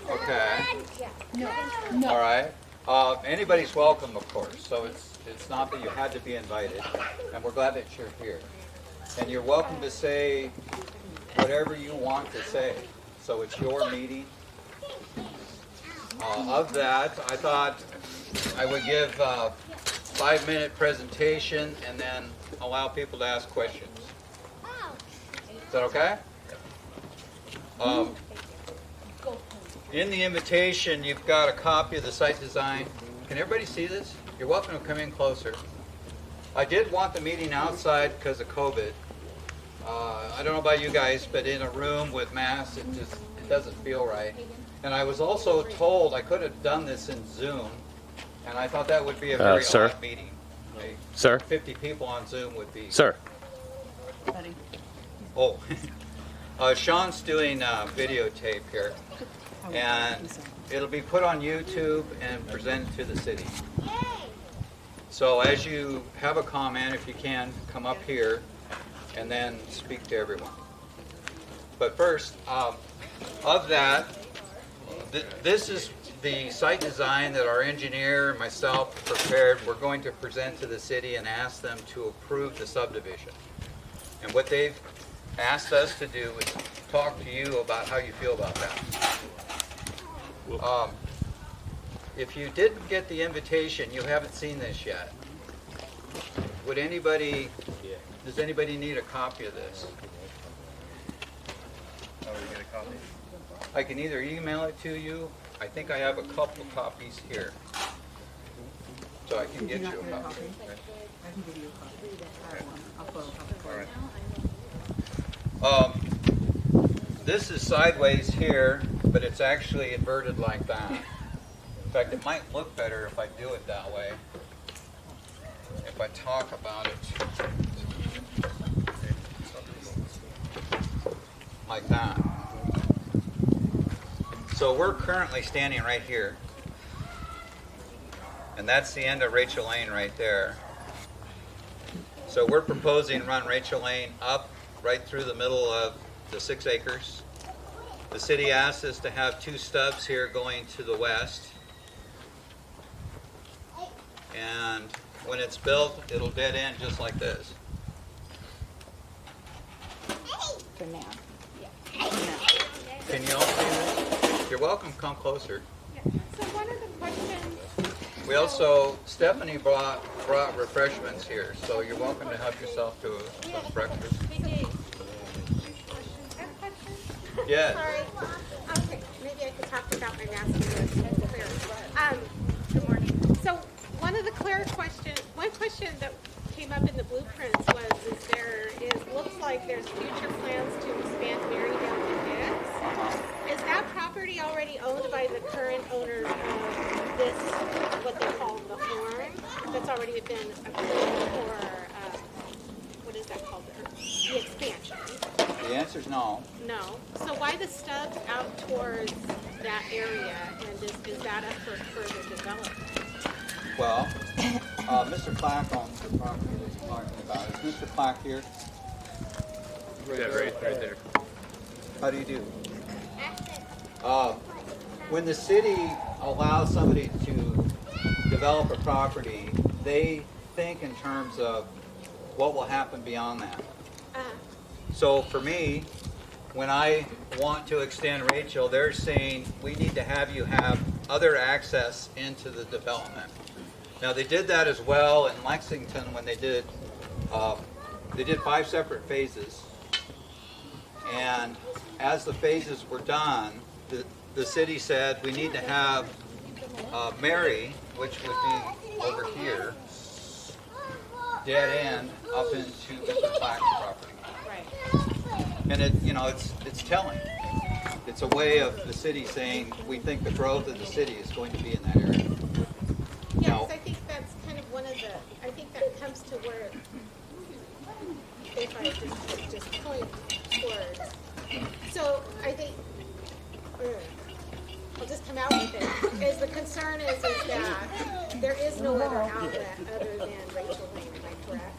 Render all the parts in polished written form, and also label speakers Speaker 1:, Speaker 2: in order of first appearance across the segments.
Speaker 1: Okay.
Speaker 2: No.
Speaker 1: All right. Anybody's welcome, of course. So it's not that you had to be invited, and we're glad that you're here. And you're welcome to say whatever you want to say. So it's your meeting. Of that, I thought I would give a 5-minute presentation and then allow people to ask questions. Is that okay? In the invitation, you've got a copy of the site design. Can everybody see this? You're welcome to come in closer. I did want the meeting outside because of COVID. I don't know about you guys, but in a room with masks, it doesn't feel right. And I was also told I could have done this in Zoom, and I thought that would be a very odd meeting.
Speaker 3: Sir?
Speaker 1: 50 people on Zoom would be.
Speaker 3: Sir?
Speaker 1: Oh, Sean's doing a videotape here, and it'll be put on YouTube and presented to the city. So as you have a comment, if you can, come up here and then speak to everyone. But first, of that, this is the site design that our engineer and myself prepared. We're going to present to the city and ask them to approve the subdivision. And what they've asked us to do is talk to you about how you feel about that. If you didn't get the invitation, you haven't seen this yet. Does anybody need a copy of this? I can either email it to you. I think I have a couple copies here. So I can get you a copy.
Speaker 2: I can give you a copy. I'll photocopy.
Speaker 1: This is sideways here, but it's actually inverted like that. In fact, it might look better if I do it that way. If I talk about it like that. So we're currently standing right here. And that's the end of Rachel Lane right there. So we're proposing run Rachel Lane up right through the middle of the 6 acres. The city asked us to have 2 stubs here going to the west. And when it's built, it'll dead end just like this.
Speaker 2: For now.
Speaker 1: Can you all see this? You're welcome, come closer.
Speaker 4: So one of the questions,
Speaker 1: We also, Stephanie brought refreshments here, so you're welcome to help yourself to a breakfast. Yes.
Speaker 4: sorry, okay, maybe I could talk without my mask and clear. Good morning. So one question that came up in the blueprints looks like there's future plans to expand Mary down to Hicks. Is that property already owned by the current owners of this, what they call the Horn, that's already been approved for, what is that called, the expansion?
Speaker 1: The answer is no.
Speaker 4: No. So why the stubs out towards that area, and is that up for further development?
Speaker 1: Well, Mr. Clack owns the property that you're talking about. Is Mr. Clack here?
Speaker 3: Yeah, right there.
Speaker 1: How do you do? When the city allows somebody to develop a property, they think in terms of what will happen beyond that. So for me, when I want to extend Rachel, they're saying we need to have you have other access into the development. Now they did that as well in Lexington when they did 5 separate phases. And as the phases were done, the city said we need to have Mary, which would be over here, dead end up into Mr. Clack's property. And it's telling. It's a way of the city saying we think the growth of the city is going to be in that area.
Speaker 4: Yes, I think that's kind of one of the, I think that comes to where, if I just point towards. So I think, I'll just come out with it, is the concern is that there is no other outlet other than Rachel Lane, am I correct?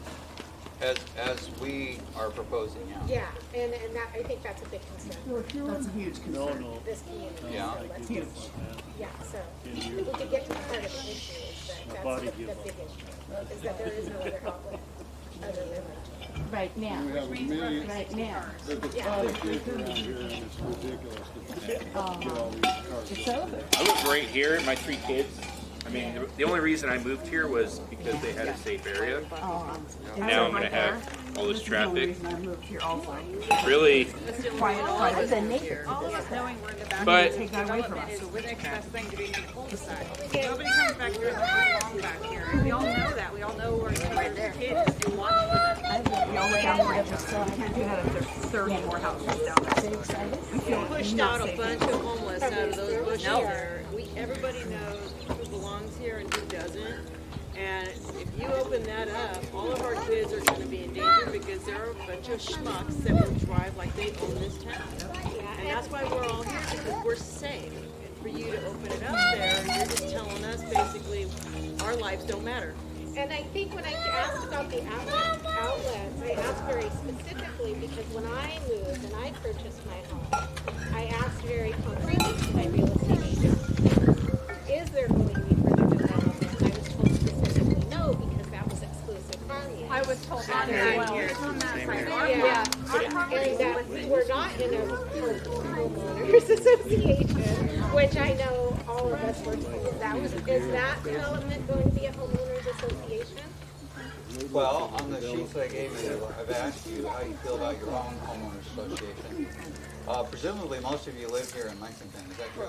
Speaker 1: As we are proposing, yeah.
Speaker 4: Yeah, and that, I think that's a big concern,
Speaker 2: That's a huge concern.
Speaker 4: this community.
Speaker 1: Yeah.
Speaker 4: So let's
Speaker 2: Huge.
Speaker 4: yeah, so if we could get to the heart of the issue, is that that's the big issue, is that there is no other outlet other than that.
Speaker 2: Right now.
Speaker 5: We have a million,
Speaker 2: Right now.
Speaker 5: there's a ton of kids around here and it's ridiculous to get all these cars.
Speaker 2: It's over.
Speaker 3: I live right here, my 3 kids. I mean, the only reason I moved here was because they had a safe area. Now I'm going to have all this traffic.
Speaker 2: I moved here also.
Speaker 3: Really,
Speaker 2: Quiet. The neighbor.
Speaker 6: All of us knowing we're in the back
Speaker 3: But-
Speaker 6: of the
Speaker 2: Take that away from
Speaker 6: development
Speaker 2: us.
Speaker 6: is the next best thing to being in the cul-de-sac. Nobody comes back here and looks long back here. And we all know that. We all know we're right there. Kids and watch for them.
Speaker 2: We all went down there. We can't do that if there's 30 more houses down there. We feel
Speaker 6: Pushed
Speaker 2: not
Speaker 6: out a
Speaker 2: safe.
Speaker 6: bunch of homeless out of those bushes there. Everybody knows who belongs here and who doesn't. And if you open that up, all of our kids are going to be in danger because there are a bunch of schmucks that will drive like they own this town. And that's why we're all here, because we're safe. And for you to open it up there, you're just telling us basically our lives don't matter.
Speaker 4: And I think when I asked about the outlets, I asked very specifically because when I moved and I purchased my home, I asked very concretely to my real estate agent, is there going to be further development? And I was told specifically no, because that was exclusive farm use.
Speaker 6: I was told that as well.
Speaker 4: Yeah, and that we're not in a homeowners association, which I know all of us were told. Is that development going to be a homeowners association?
Speaker 1: Well, on the sheets I gave you, I've asked you how you feel about your own homeowners association. Presumably, most of you live here in Lexington, is that true?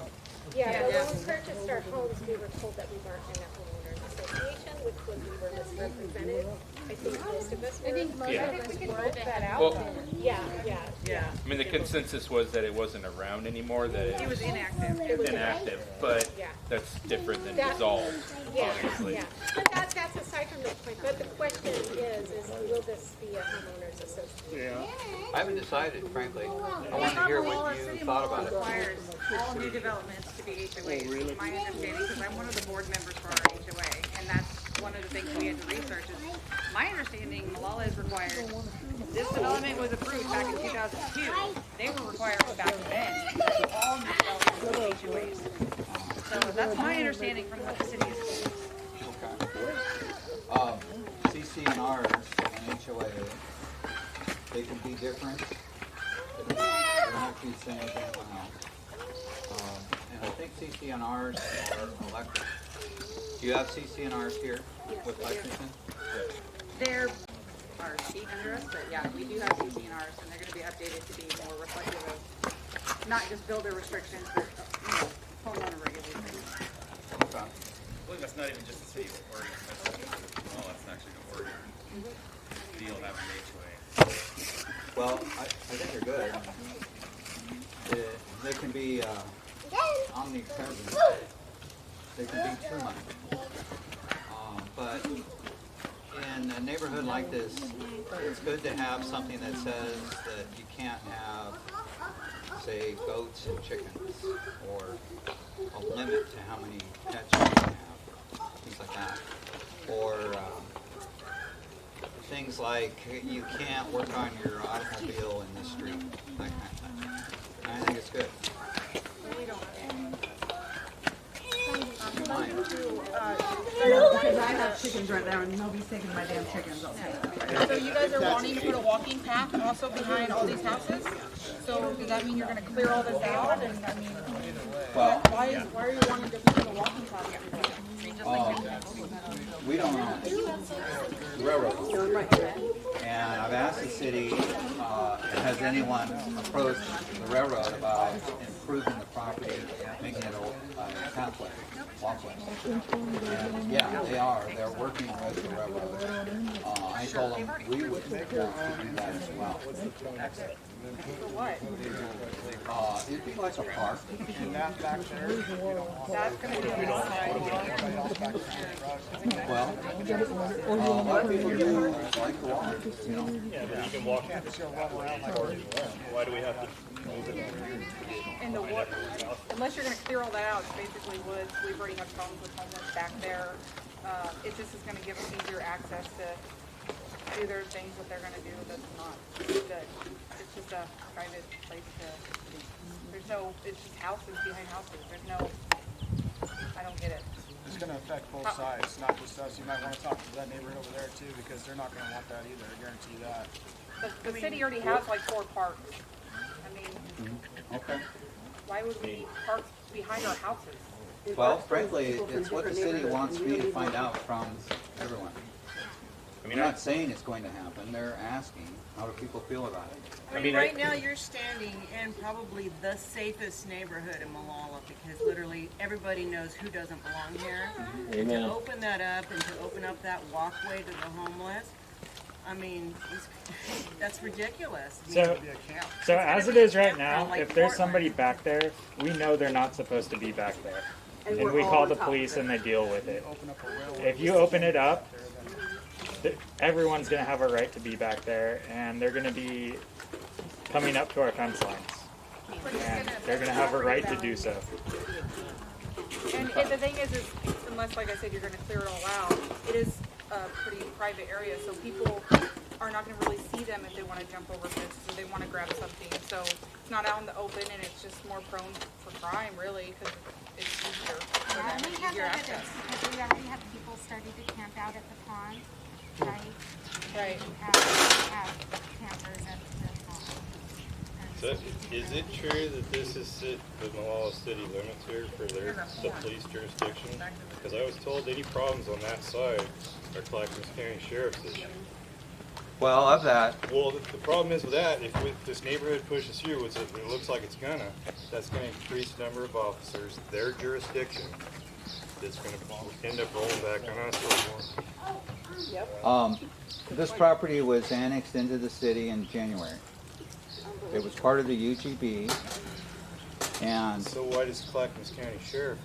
Speaker 4: Yeah, but when we purchased our homes, we were told that we weren't in a homeowners association, which was we were misrepresented. I think most of us were.
Speaker 3: Yeah.
Speaker 4: I think we can work that out.
Speaker 3: Well-
Speaker 4: then. Yeah.
Speaker 3: I mean, the consensus was that it wasn't around anymore, that
Speaker 6: He
Speaker 3: it
Speaker 6: was
Speaker 3: was
Speaker 6: inactive.
Speaker 4: It was
Speaker 3: inactive, but
Speaker 4: Yeah.
Speaker 3: that's different than
Speaker 4: That-
Speaker 3: dissolved,
Speaker 4: Yeah,
Speaker 3: obviously.
Speaker 4: yeah. But that's aside from the point. But the question is will this be a homeowners association?
Speaker 1: I haven't decided, frankly. I want to hear what you thought about it.
Speaker 6: Requires all new developments to be HOAs. My understanding, because I'm one of the board members for our HOA, and that's one of the things we had to research is, my understanding, Malala is required. This development was approved back in 2002. They were required back then. All new developments were HOAs. So that's my understanding from what the city is.
Speaker 1: Okay. CC&Rs and HOA, they can be different. They don't have to be the same as anyone else. And I think CC&Rs are electric. Do you have CC&Rs here with Lexington?
Speaker 6: They're our seat under us, but yeah, we do have CC&Rs, and they're going to be updated to be more reflective of not just builder restrictions, but homeowner regulations.
Speaker 1: Okay.
Speaker 7: I believe that's not even just a city ordinance. That's actually an Oregon deal having the HOA.
Speaker 1: Well, I think they're good. They can be omnipresent. They can be too much. But in a neighborhood like this, it's good to have something that says that you can't have, say, goats and chickens, or a limit to how many pets you can have, things like that. Or things like you can't work on your automobile in the street, that kind of thing. And I think it's good. Mine.
Speaker 2: Because I have chickens right there and nobody's taking my damn chickens. I'll say that.
Speaker 8: So you guys are wanting to put a walking path also behind all these houses? So does that mean you're gonna clear all this out? And I mean,
Speaker 1: Well,
Speaker 8: why are you wanting to put a walking path everywhere?
Speaker 1: we don't own it. The railroad owns it. And I've asked the city, has anyone approached the railroad about improving the property, making it a pathway, walkway? And yeah, they are. They're working with the railroad. I told them we would want to do that as well.
Speaker 8: For what?
Speaker 1: It'd be like a park.
Speaker 8: That's gonna be on the sidewalk.
Speaker 1: Well, a lot of people do like the walk, you know.
Speaker 9: You can walk. Why do we have to move it?
Speaker 8: And the what, unless you're gonna clear all that out, it's basically woods. We've already had problems with homeless back there. It just is gonna give us easier access to do their things that they're gonna do that's not good. It's just a private place to be. There's no, it's just houses behind houses. There's no, I don't get it.
Speaker 9: It's gonna affect both sides, not just us. You might wanna talk to that neighborhood over there too, because they're not gonna want that either, I guarantee you that.
Speaker 8: The city already has like 4 parks. I mean,
Speaker 1: Okay.
Speaker 8: why would we park behind our houses?
Speaker 1: Well, frankly, it's what the city wants me to find out from everyone. I'm not saying it's going to happen. They're asking, how do people feel about it?
Speaker 6: I mean, right now you're standing in probably the safest neighborhood in Malala because literally everybody knows who doesn't belong here. And to open that up and to open up that walkway to the homeless, I mean, that's ridiculous.
Speaker 10: So as it is right now, if there's somebody back there, we know they're not supposed to be back there. And we call the police and they deal with it. If you open it up, everyone's going to have a right to be back there, and they're going to be coming up to our fence lines. And they're going to have a right to do so.
Speaker 8: And the thing is unless, like I said, you're going to clear it all out, it is a pretty private area, so people are not going to really see them if they want to jump over fences or they want to grab something. So it's not out in the open, and it's just more prone for crime, really, because it's easier for them,
Speaker 4: And we
Speaker 8: it's
Speaker 4: have
Speaker 8: easier
Speaker 4: evidence
Speaker 8: access.
Speaker 4: because we already have people starting to camp out at the pond, right?
Speaker 8: Right.
Speaker 4: We have campers at the pond.
Speaker 11: So, is it true that this is the Malala city limits here for the police jurisdiction? Because I was told any problems on that side are Clackamas County Sheriff's issue.
Speaker 1: Well, of that,
Speaker 11: Well, the problem is with that, if this neighborhood pushes through, which it looks like it's gonna, that's gonna increase the number of officers, their jurisdiction. It's gonna end up rolling back on us a little more.
Speaker 1: this property was annexed into the city in January. It was part of the UGB, and
Speaker 11: So why does Clackamas County Sheriff,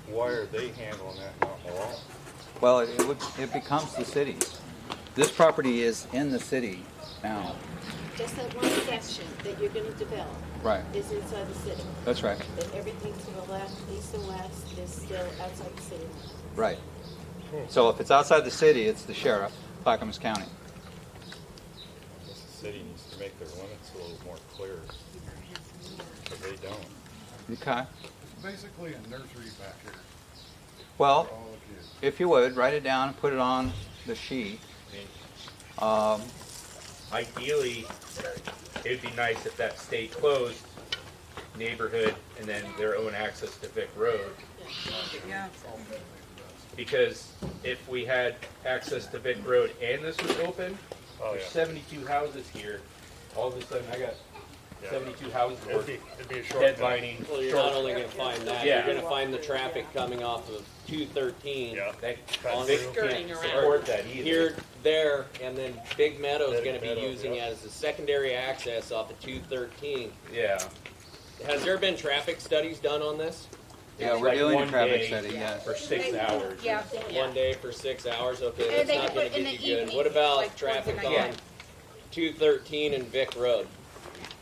Speaker 11: why are they handling that, not Malala?
Speaker 1: well, it becomes the city's. This property is in the city now.
Speaker 12: Just that one section that you're gonna develop
Speaker 1: Right.
Speaker 12: is inside the city.
Speaker 1: That's right.
Speaker 12: But everything to the left, east and west is still outside the city.
Speaker 1: Right. So if it's outside the city, it's the sheriff, Clackamas County.
Speaker 11: I guess the city needs to make their limits a little more clear, but they don't.
Speaker 1: Okay.
Speaker 5: Basically a nursery back here
Speaker 1: Well,
Speaker 5: for all the kids.
Speaker 1: if you would, write it down and put it on the sheet.
Speaker 3: Ideally, it would be nice if that stayed closed neighborhood and then their own access to Vic Road.
Speaker 6: Yeah.
Speaker 3: Because if we had access to Vic Road and this was open,
Speaker 11: Oh,
Speaker 3: there's
Speaker 11: yeah.
Speaker 3: 72 houses here. All of a sudden, I got 72 houses worth
Speaker 11: It'd be a short
Speaker 3: deadlining.
Speaker 13: Well, you're not only going to find that,
Speaker 3: Yeah.
Speaker 13: you're going to find the traffic coming off of 213
Speaker 11: Yeah.
Speaker 3: That
Speaker 13: on
Speaker 3: Vic
Speaker 13: can't
Speaker 3: can't support that either.
Speaker 13: here, there, and then Big Meadows is going to be
Speaker 11: Meadows,
Speaker 13: using
Speaker 11: yep.
Speaker 13: as the secondary access off of 213.
Speaker 3: Yeah.
Speaker 13: Has there been traffic studies done on this?
Speaker 1: Yeah, we're
Speaker 3: Like
Speaker 1: doing a
Speaker 3: one
Speaker 1: traffic
Speaker 3: day
Speaker 1: study, yes.
Speaker 3: For 6 hours.
Speaker 8: Yeah.
Speaker 13: One day for 6 hours? Okay,
Speaker 8: And
Speaker 13: that's
Speaker 8: they
Speaker 13: not
Speaker 8: can
Speaker 13: going
Speaker 8: put
Speaker 13: to
Speaker 8: in
Speaker 13: get
Speaker 8: the
Speaker 13: you good.
Speaker 8: evening,
Speaker 13: What about
Speaker 8: like towards the
Speaker 13: traffic
Speaker 8: night.
Speaker 13: on 213 and Vic Road?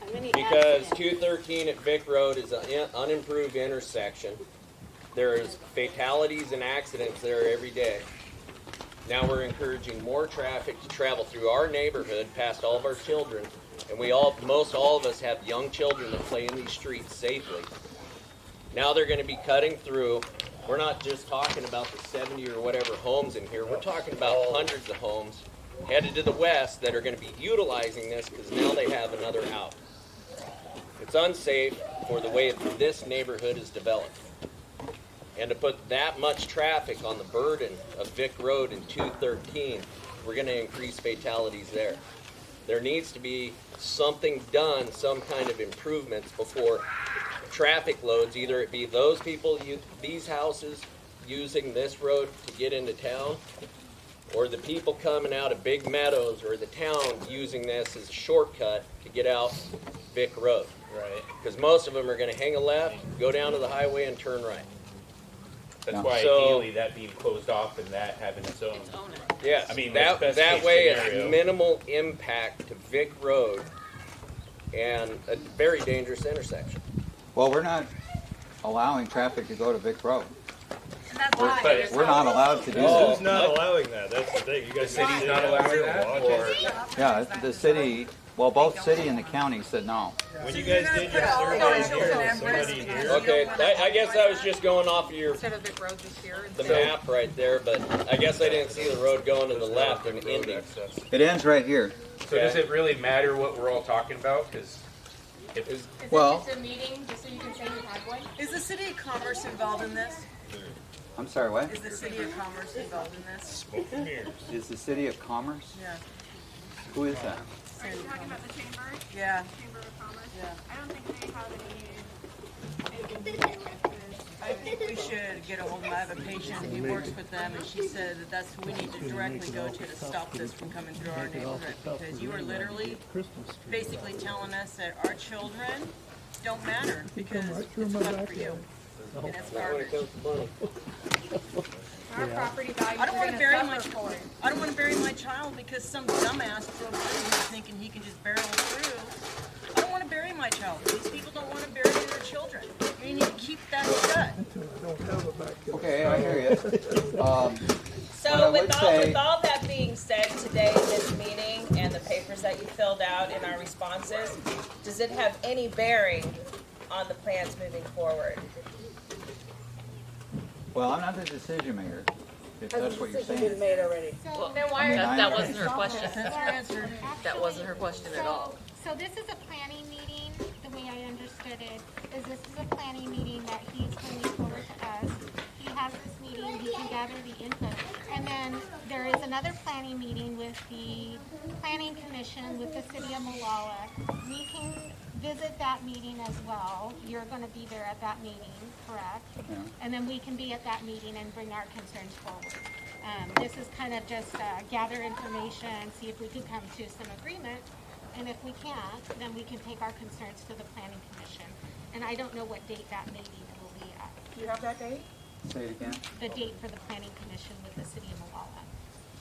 Speaker 12: How many
Speaker 13: Because
Speaker 12: accidents?
Speaker 13: 213 at Vic Road is an unimproved intersection. There's fatalities and accidents there every day. Now we're encouraging more traffic to travel through our neighborhood past all of our children. And most all of us have young children that play in these streets safely. Now they're going to be cutting through. We're not just talking about the 70 or whatever homes in here. We're talking about hundreds of homes headed to the west that are going to be utilizing this because now they have another out. It's unsafe for the way this neighborhood is developed. And to put that much traffic on the burden of Vic Road and 213, we're going to increase fatalities there. There needs to be something done, some kind of improvements before traffic loads, either it be those people, these houses using this road to get into town, or the people coming out of Big Meadows or the town using this as a shortcut to get out Vic Road.
Speaker 3: Right.
Speaker 13: Because most of them are going to hang a left, go down to the highway, and turn right.
Speaker 3: That's why
Speaker 13: So-
Speaker 3: ideally that being closed off and that having its own.
Speaker 13: Yes,
Speaker 3: I mean,
Speaker 13: that
Speaker 3: that's best case
Speaker 13: way
Speaker 3: scenario.
Speaker 13: it's minimal impact to Vic Road and a very dangerous intersection.
Speaker 1: Well, we're not allowing traffic to go to Vic Road.
Speaker 8: And that's
Speaker 3: Well,
Speaker 8: why.
Speaker 3: but
Speaker 1: We're not allowed to do
Speaker 11: Who's
Speaker 1: that.
Speaker 11: not allowing that? That's the thing. You guys
Speaker 3: The city's not allowing that, or
Speaker 1: Yeah, the city, well, both city and the county said no.
Speaker 11: when you guys did your survey here, was somebody here?
Speaker 13: Okay, I guess I was just going off of your
Speaker 8: Instead of Vic Road just here.
Speaker 13: the map right there, but I guess I didn't see the road going to the left and ending.
Speaker 1: It ends right here.
Speaker 3: so does it really matter what we're all talking about? Because if
Speaker 1: Well,
Speaker 4: Is this just a meeting, just so you can say you had one?
Speaker 6: Is the city of Commerce involved in this?
Speaker 1: I'm sorry, what?
Speaker 6: Is the city of Commerce involved in this?
Speaker 11: Smoke and mirrors.
Speaker 1: Is the city of Commerce?
Speaker 6: Yeah.
Speaker 1: Who is that?
Speaker 8: Are you talking about the chamber?
Speaker 6: Yeah.
Speaker 8: Chamber of Commerce?
Speaker 6: Yeah.
Speaker 8: I don't think they have anything to do with this.
Speaker 6: I think we should get a hold of, I have a patient, he works with them, and she said that that's who we need to directly go to stop this from coming through our neighborhood, because you are literally basically telling us that our children don't matter, because it's fun for you. And it's
Speaker 13: Not when it
Speaker 6: garbage.
Speaker 13: comes to money.
Speaker 8: Our property values
Speaker 6: I don't
Speaker 8: are
Speaker 6: wanna
Speaker 8: gonna
Speaker 6: bury
Speaker 8: suffer
Speaker 6: my,
Speaker 8: for it.
Speaker 6: I don't wanna bury my child because some dumbass drove through here thinking he can just barrel through. I don't wanna bury my child. These people don't wanna bury their children. You need to keep that shut.
Speaker 1: Okay, I hear you. What I
Speaker 14: So
Speaker 1: would say-
Speaker 14: with all that being said today in this meeting and the papers that you filled out in our responses, does it have any bearing on the plans moving forward?
Speaker 1: Well, I'm not the decision maker, if that's what you're saying.
Speaker 6: made already.
Speaker 4: So then why
Speaker 1: I mean,
Speaker 4: are
Speaker 1: I-
Speaker 4: that
Speaker 1: wasn't
Speaker 4: her question.
Speaker 6: That's our answer.
Speaker 4: That wasn't her question at all. So this is a planning meeting, the way I understood it, is this is a planning meeting that he's bringing forward to us. He has this meeting, he can gather the input. And then there is another planning meeting with the planning commission with the city of Molalla. We can visit that meeting as well. You're gonna be there at that meeting, correct?
Speaker 1: Yeah.
Speaker 4: And then we can be at that meeting and bring our concerns forward. This is kind of just gather information, see if we can come to some agreement. And if we can't, then we can take our concerns to the planning commission. And I don't know what date that meeting will be at.
Speaker 8: Do you have that date?
Speaker 1: Say it again.
Speaker 4: The date for the planning commission with the city of Molalla.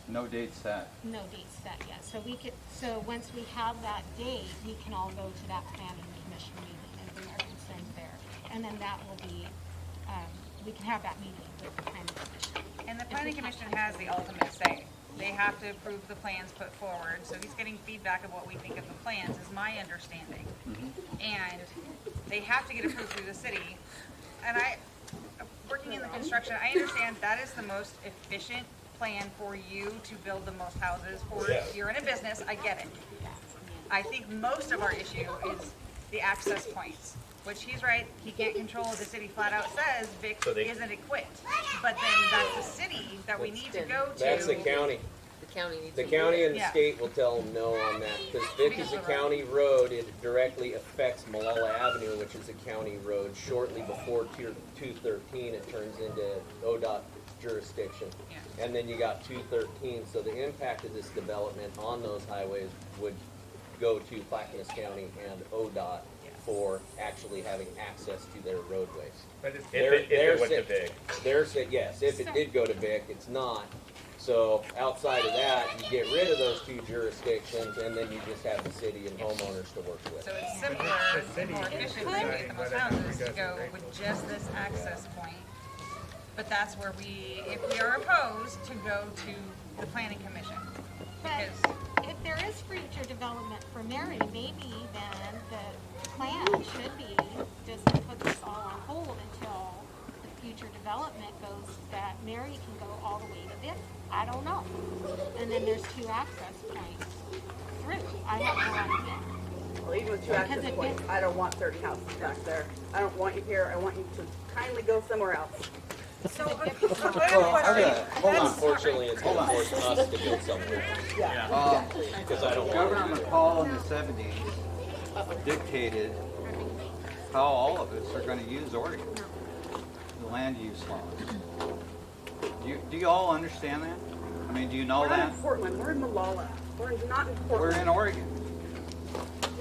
Speaker 1: No date set.
Speaker 4: No date set yet. So we could, so once we have that date, we can all go to that planning commission meeting and bring our concerns there. And then that will be, we can have that meeting with the planning commission.
Speaker 8: And the planning commission has the ultimate say. They have to approve the plans put forward, so he's getting feedback of what we think of the plans, is my understanding. And they have to get approved through the city. And working in the construction, I understand that is the most efficient plan for you to build the most houses for, you're in a business, I get it. I think most of our issue is the access points, which he's right, he can't control. The city flat out says Vic isn't equipped. But then that's the city that we need to go to.
Speaker 13: That's the county. The county and the state will tell them no on that, because Vic is a county road, it directly affects Molalla Avenue, which is a county road. Shortly before Tier 213, it turns into ODOT jurisdiction. And then you got 213, so the impact of this development on those highways would go to Clackamas County and ODOT for actually having access to their roadways.
Speaker 3: But if it went to Vic.
Speaker 13: Yes, if it did go to Vic, it's not. So outside of that, you get rid of those two jurisdictions, and then you just have the city and homeowners to work with.
Speaker 8: So it's simpler and more efficient to get the most houses to go with just this access point. But that's where if we are opposed, to go to the planning commission.
Speaker 4: But if there is future development for Mary, maybe then the plan should be just to put this all on hold until the future development goes, that Mary can go all the way to this. I don't know. And then there's two access points through. I have no idea.
Speaker 2: Well, even with two access points, I don't want 30 houses back there. I don't want you here. I want you to kindly go somewhere else.
Speaker 6: So,
Speaker 13: Unfortunately, it's going to force us to build something. Because I don't want
Speaker 1: Governor McCall in the 70s dictated how all of us are going to use Oregon, the land use laws. Do you all understand that? I mean, do you know
Speaker 2: We're not
Speaker 1: that?
Speaker 2: in Portland. We're in Molalla. We're not in Portland.
Speaker 1: We're in Oregon.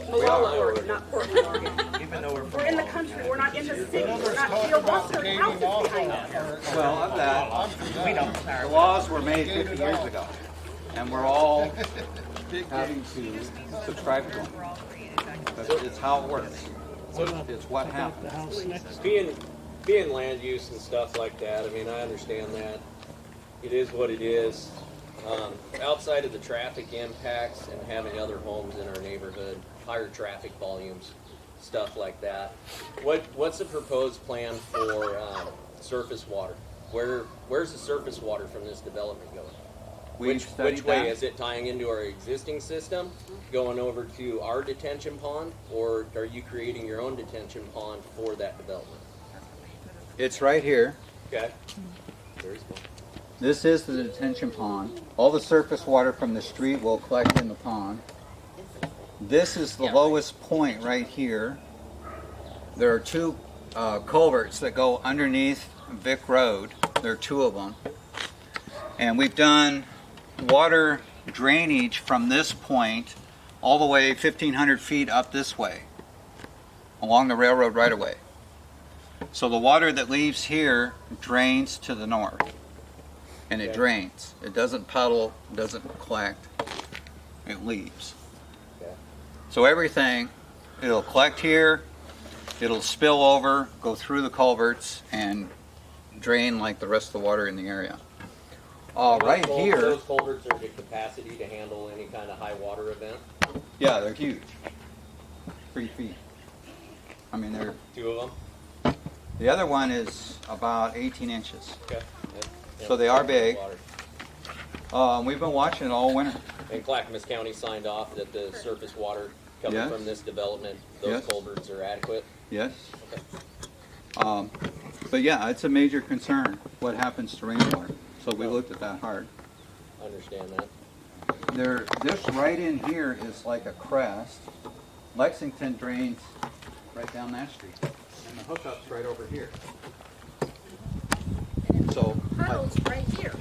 Speaker 2: Molalla, Oregon, not Portland, Oregon. Even though we're in the country. We're not in the city. We're not. You don't want 30 houses behind us.
Speaker 1: Well, of that, the laws were made 50 years ago, and we're all having to subscribe to them. But it's how it works. It's what happens.
Speaker 13: being land use and stuff like that, I mean, I understand that. It is what it is. Outside of the traffic impacts and having other homes in our neighborhood, higher traffic volumes, stuff like that. What's the proposed plan for surface water? Where's the surface water from this development going? Which way is it tying into our existing system, going over to our detention pond, or are you creating your own detention pond for that development?
Speaker 1: It's right here.
Speaker 13: Okay. Very cool.
Speaker 1: This is the detention pond. All the surface water from the street will collect in the pond. This is the lowest point right here. There are two culverts that go underneath Vic Road. There are two of them. And we've done water drainage from this point all the way 1,500 feet up this way along the railroad right away. So the water that leaves here drains to the north. And it drains. It doesn't puddle, it doesn't collect, it leaves. So everything, it'll collect here, it'll spill over, go through the culverts, and drain like the rest of the water in the area. Right here.
Speaker 13: Those culverts are the capacity to handle any kind of high water event?
Speaker 1: Yeah, they're huge. 3 feet. I mean, they're...
Speaker 13: Two of them?
Speaker 1: The other one is about 18 inches.
Speaker 13: Okay.
Speaker 1: So they are big. We've been watching it all winter.
Speaker 13: And Clackamas County signed off that the surface water coming from this development, those culverts are adequate?
Speaker 1: Yes. Okay. But yeah, it's a major concern what happens to rainwater. So we looked at that hard.
Speaker 13: I understand that.
Speaker 1: This right in here is like a crest. Lexington drains right down that street. And the hookup's right over here. So
Speaker 4: Puddles right here.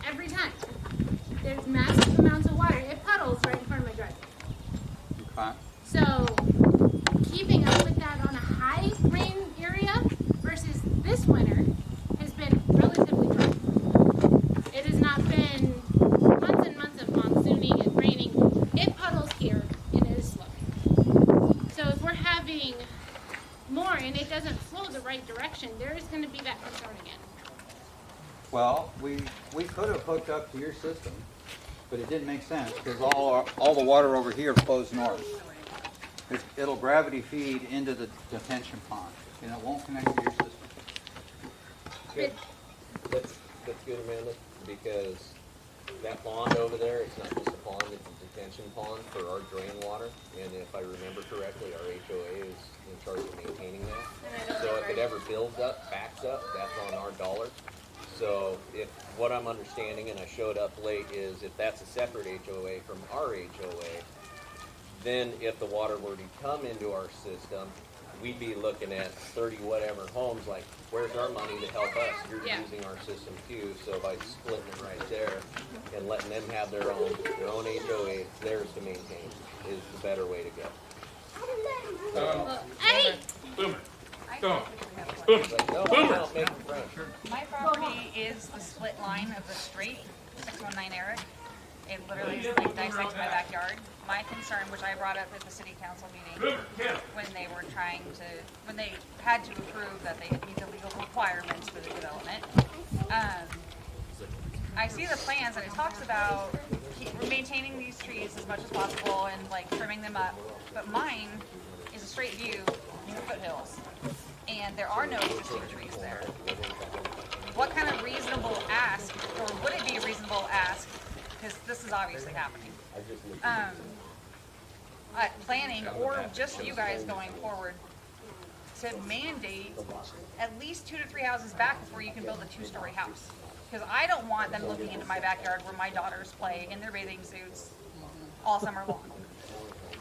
Speaker 4: Every time. There's massive amounts of water. It puddles right in front of my driveway.
Speaker 1: Okay.
Speaker 4: So keeping up with that on a high rain area versus this winter has been relatively dry. It has not been months and months of monsooning and raining. It puddles here and it is slow. So if we're having more and it doesn't flow the right direction, there is going to be that concern again.
Speaker 1: Well, we could have hooked up to your system, but it didn't make sense because all the water over here flows north. It'll gravity feed into the detention pond, and it won't connect to your system.
Speaker 13: Good. That's good, Amanda, because that pond over there, it's not just a pond, it's a detention pond for our drain water. And if I remember correctly, our HOA is in charge of maintaining that. So if it ever builds up, backs up, that's on our dollar. So if what I'm understanding, and I showed up late, is if that's a separate HOA from our HOA, then if the water were to come into our system, we'd be looking at 30 whatever homes, like, where's our money to help us? You're using our system too, so by splitting it right there and letting them have their own HOA, theirs to maintain, is the better way to go.
Speaker 4: Hey!
Speaker 3: Boomer.
Speaker 13: No, don't make it French.
Speaker 8: My property is the split line of the street, 619 Eric. It literally is like dissects my backyard. My concern, which I brought up at the city council meeting, when they had to approve that they meet the legal requirements for the development. I see the plans and it talks about maintaining these trees as much as possible and like trimming them up. But mine is a straight view in the foothills, and there are no existing trees there. What kind of reasonable ask, or would it be a reasonable ask, because this is obviously happening, planning, or just you guys going forward, to mandate at least 2 to 3 houses back before you can build a 2-story house? Because I don't want them looking into my backyard where my daughters play in their bathing suits all summer long.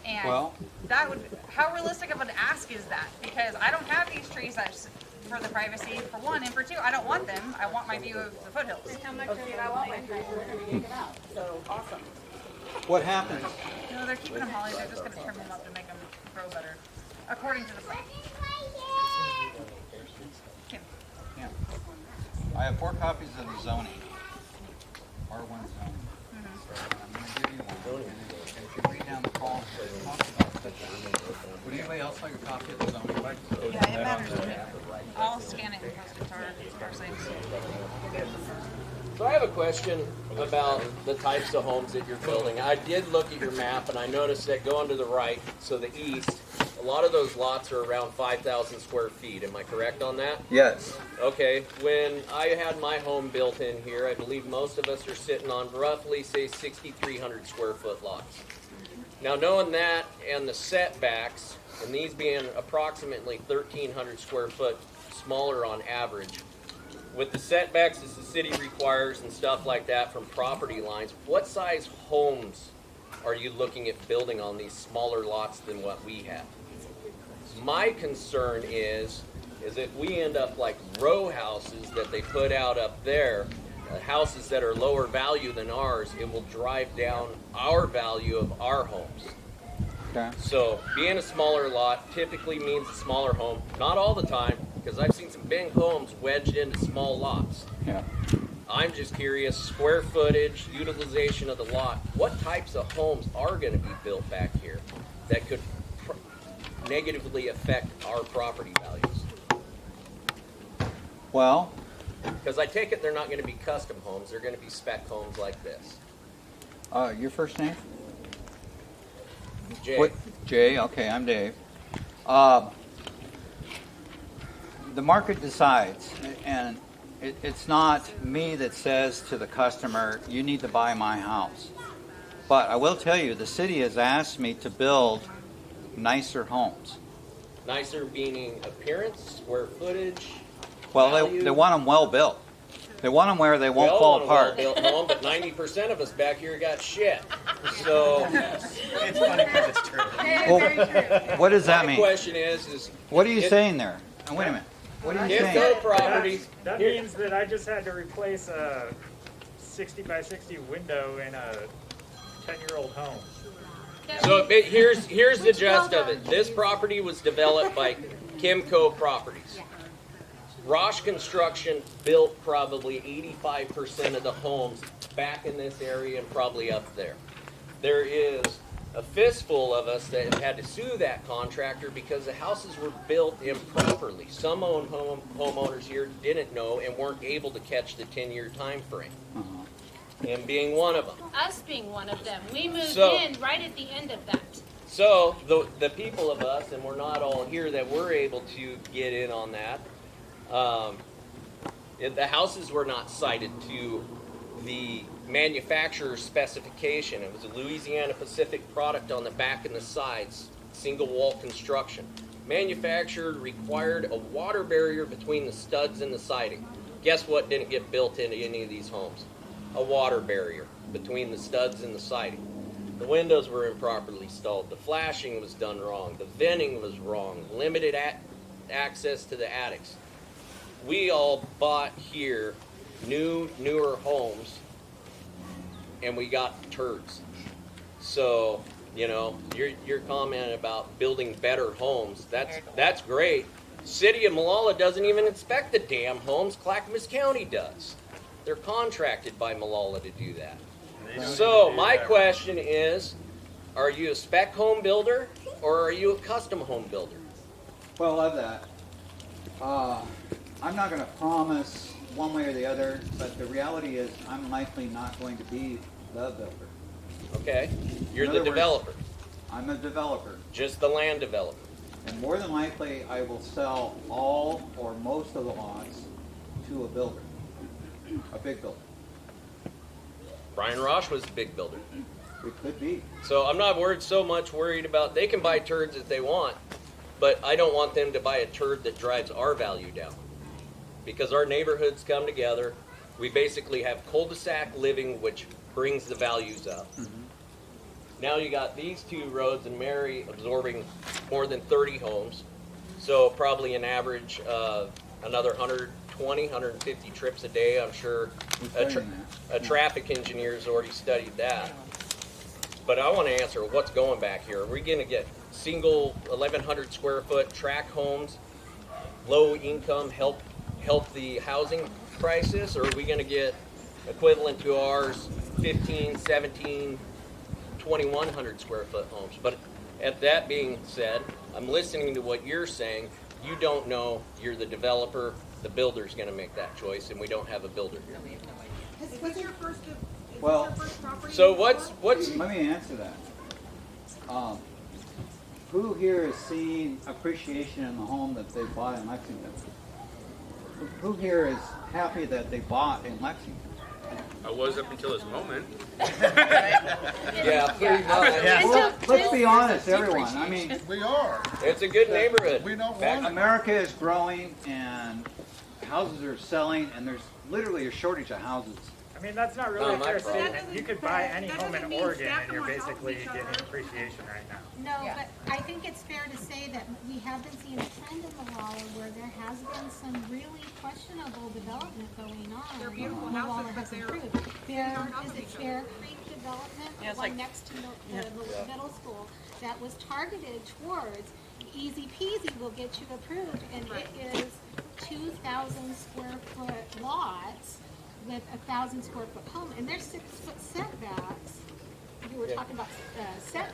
Speaker 8: And that would, how realistic of an ask is that? Because I don't have these trees for the privacy, for one, and for two, I don't want them. I want my view of the foothills.
Speaker 2: How much I want my trees, we're gonna take them out, so awesome.
Speaker 1: What happens?
Speaker 8: No, they're keeping them holly, they're just gonna trim them up to make them grow better, according to the plan. Kim.
Speaker 1: Yeah. I have 4 copies of the zoning, R1 zoning. I'm going to give you one. And if you read down the column, it talks about that. Would anybody else like a copy of the zoning?
Speaker 8: Yeah, it matters to me. I'll scan it and post it to our site.
Speaker 13: So I have a question about the types of homes that you're building. I did look at your map and I noticed that going to the right, so the east, a lot of those lots are around 5,000 square feet. Am I correct on that?
Speaker 1: Yes.
Speaker 13: Okay, when I had my home built in here, I believe most of us are sitting on roughly, say, 6,300 square foot lots. Now, knowing that and the setbacks, and these being approximately 1,300 square foot smaller on average, with the setbacks as the city requires and stuff like that from property lines, what size homes are you looking at building on these smaller lots than what we have? My concern is if we end up like row houses that they put out up there, houses that are lower value than ours, it will drive down our value of our homes.
Speaker 1: Okay.
Speaker 13: So being a smaller lot typically means a smaller home. Not all the time, because I've seen some big homes wedged into small lots.
Speaker 1: Yeah.
Speaker 13: I'm just curious, square footage, utilization of the lot, what types of homes are going to be built back here that could negatively affect our property values?
Speaker 1: Well,
Speaker 13: Because I take it they're not going to be custom homes, they're going to be spec homes like this.
Speaker 1: your first name?
Speaker 13: Jay.
Speaker 1: What? Jay. Okay, I'm Dave. The market decides, and it's not me that says to the customer, you need to buy my house. But I will tell you, the city has asked me to build nicer homes.
Speaker 13: Nicer meaning appearance, square footage.
Speaker 1: Well,
Speaker 13: value.
Speaker 1: they want them well built. They want them where they
Speaker 13: We
Speaker 1: won't
Speaker 13: all
Speaker 1: fall
Speaker 13: want a
Speaker 1: apart.
Speaker 13: well-built home, but 90% of us back here got shit. So
Speaker 7: It's funny because it's true.
Speaker 1: Well, what does that
Speaker 13: my
Speaker 1: mean?
Speaker 13: question is
Speaker 1: What are you
Speaker 13: it-
Speaker 1: saying there? Now, wait a minute. What are you
Speaker 13: if
Speaker 1: saying?
Speaker 13: those properties,
Speaker 10: That means that I just had to replace a 60 by 60 window in a 10-year-old home.
Speaker 13: so here's the gist of it. This property was developed by Kimco Properties. Rosh Construction built probably 85% of the homes back in this area and probably up there. There is a fistful of us that have had to sue that contractor because the houses were built improperly. Some homeowners here didn't know and weren't able to catch the 10-year time frame. And being one of them.
Speaker 15: Us being one of them. We moved
Speaker 13: So-
Speaker 15: in right at the end of that.
Speaker 13: So the people of us, and we're not all here, that were able to get in on that, the houses were not cited to the manufacturer's specification. It was a Louisiana Pacific product on the back and the sides, single wall construction. Manufacturer required a water barrier between the studs and the siding. Guess what didn't get built into any of these homes? A water barrier between the studs and the siding. The windows were improperly installed. The flashing was done wrong. The venting was wrong. Limited access to the attics. We all bought here newer homes, and we got turds. So, you know, your comment about building better homes, that's great. City of Malala doesn't even inspect the damn homes. Clackamas County does. They're contracted by Malala to do that. So my question is, are you a spec home builder or are you a custom home builder?
Speaker 1: Well, of that, I'm not going to promise one way or the other, but the reality is I'm likely not going to be the builder.
Speaker 13: Okay, you're
Speaker 1: In
Speaker 13: the
Speaker 1: other words,
Speaker 13: developer,
Speaker 1: I'm a developer.
Speaker 13: just the land developer.
Speaker 1: And more than likely, I will sell all or most of the lots to a builder, a big builder.
Speaker 13: Brian Rosh was the big builder.
Speaker 1: It could be.
Speaker 13: So I'm not worried about, they can buy turds if they want, but I don't want them to buy a turd that drives our value down. Because our neighborhoods come together, we basically have cul-de-sac living, which brings the values up.
Speaker 1: Mm-hmm.
Speaker 13: Now you got these two roads and Mary absorbing more than 30 homes. So probably an average of another 120, 150 trips a day. I'm sure a traffic engineer's already studied that. But I want to answer what's going back here. Are we going to get single 1,100 square foot tract homes, low income, help the housing crisis? Or are we going to get equivalent to ours 15, 17, 2,100 square foot homes? But at that being said, I'm listening to what you're saying. you don't know, you're the developer, the builder's gonna make that choice, and we don't have a builder here.
Speaker 2: Is this your first,
Speaker 1: Well,
Speaker 2: property?
Speaker 13: So what's,
Speaker 1: let me answer that. Who here has seen appreciation in the home that they bought in Lexington? Who here is happy that they bought in Lexington?
Speaker 3: I was up until this moment.
Speaker 13: yeah, pretty much.
Speaker 1: Well, let's be honest, everyone. I mean,
Speaker 5: We are.
Speaker 13: It's a good neighborhood.
Speaker 5: We don't
Speaker 13: Back-
Speaker 5: want it.
Speaker 1: America is growing and houses are selling, and there's literally a shortage of houses.
Speaker 10: I mean, that's not really a
Speaker 13: my
Speaker 10: fair
Speaker 13: fault.
Speaker 10: statement. You could buy any
Speaker 2: that
Speaker 10: home in
Speaker 2: doesn't mean
Speaker 10: Oregon
Speaker 2: stack
Speaker 10: and you're
Speaker 2: them on top of
Speaker 10: basically
Speaker 2: each
Speaker 10: getting
Speaker 2: other.
Speaker 10: appreciation right now.
Speaker 4: No, but I think it's fair to say that we have been seeing a trend in Malala where there has been some really questionable development going on.
Speaker 2: They're beautiful
Speaker 4: Malala
Speaker 2: houses, but
Speaker 4: has
Speaker 2: they're
Speaker 4: improved. There,
Speaker 2: on top
Speaker 4: is
Speaker 2: of
Speaker 4: it
Speaker 2: each
Speaker 4: Fair Creek Development,
Speaker 6: Yeah,
Speaker 4: the
Speaker 6: it's
Speaker 4: one
Speaker 6: like-
Speaker 4: next to the middle school, that was targeted towards easy peasy will get you approved, and it is 2,000 square foot lots with 1,000 square foot home, and there's 6 foot setbacks. You were talking about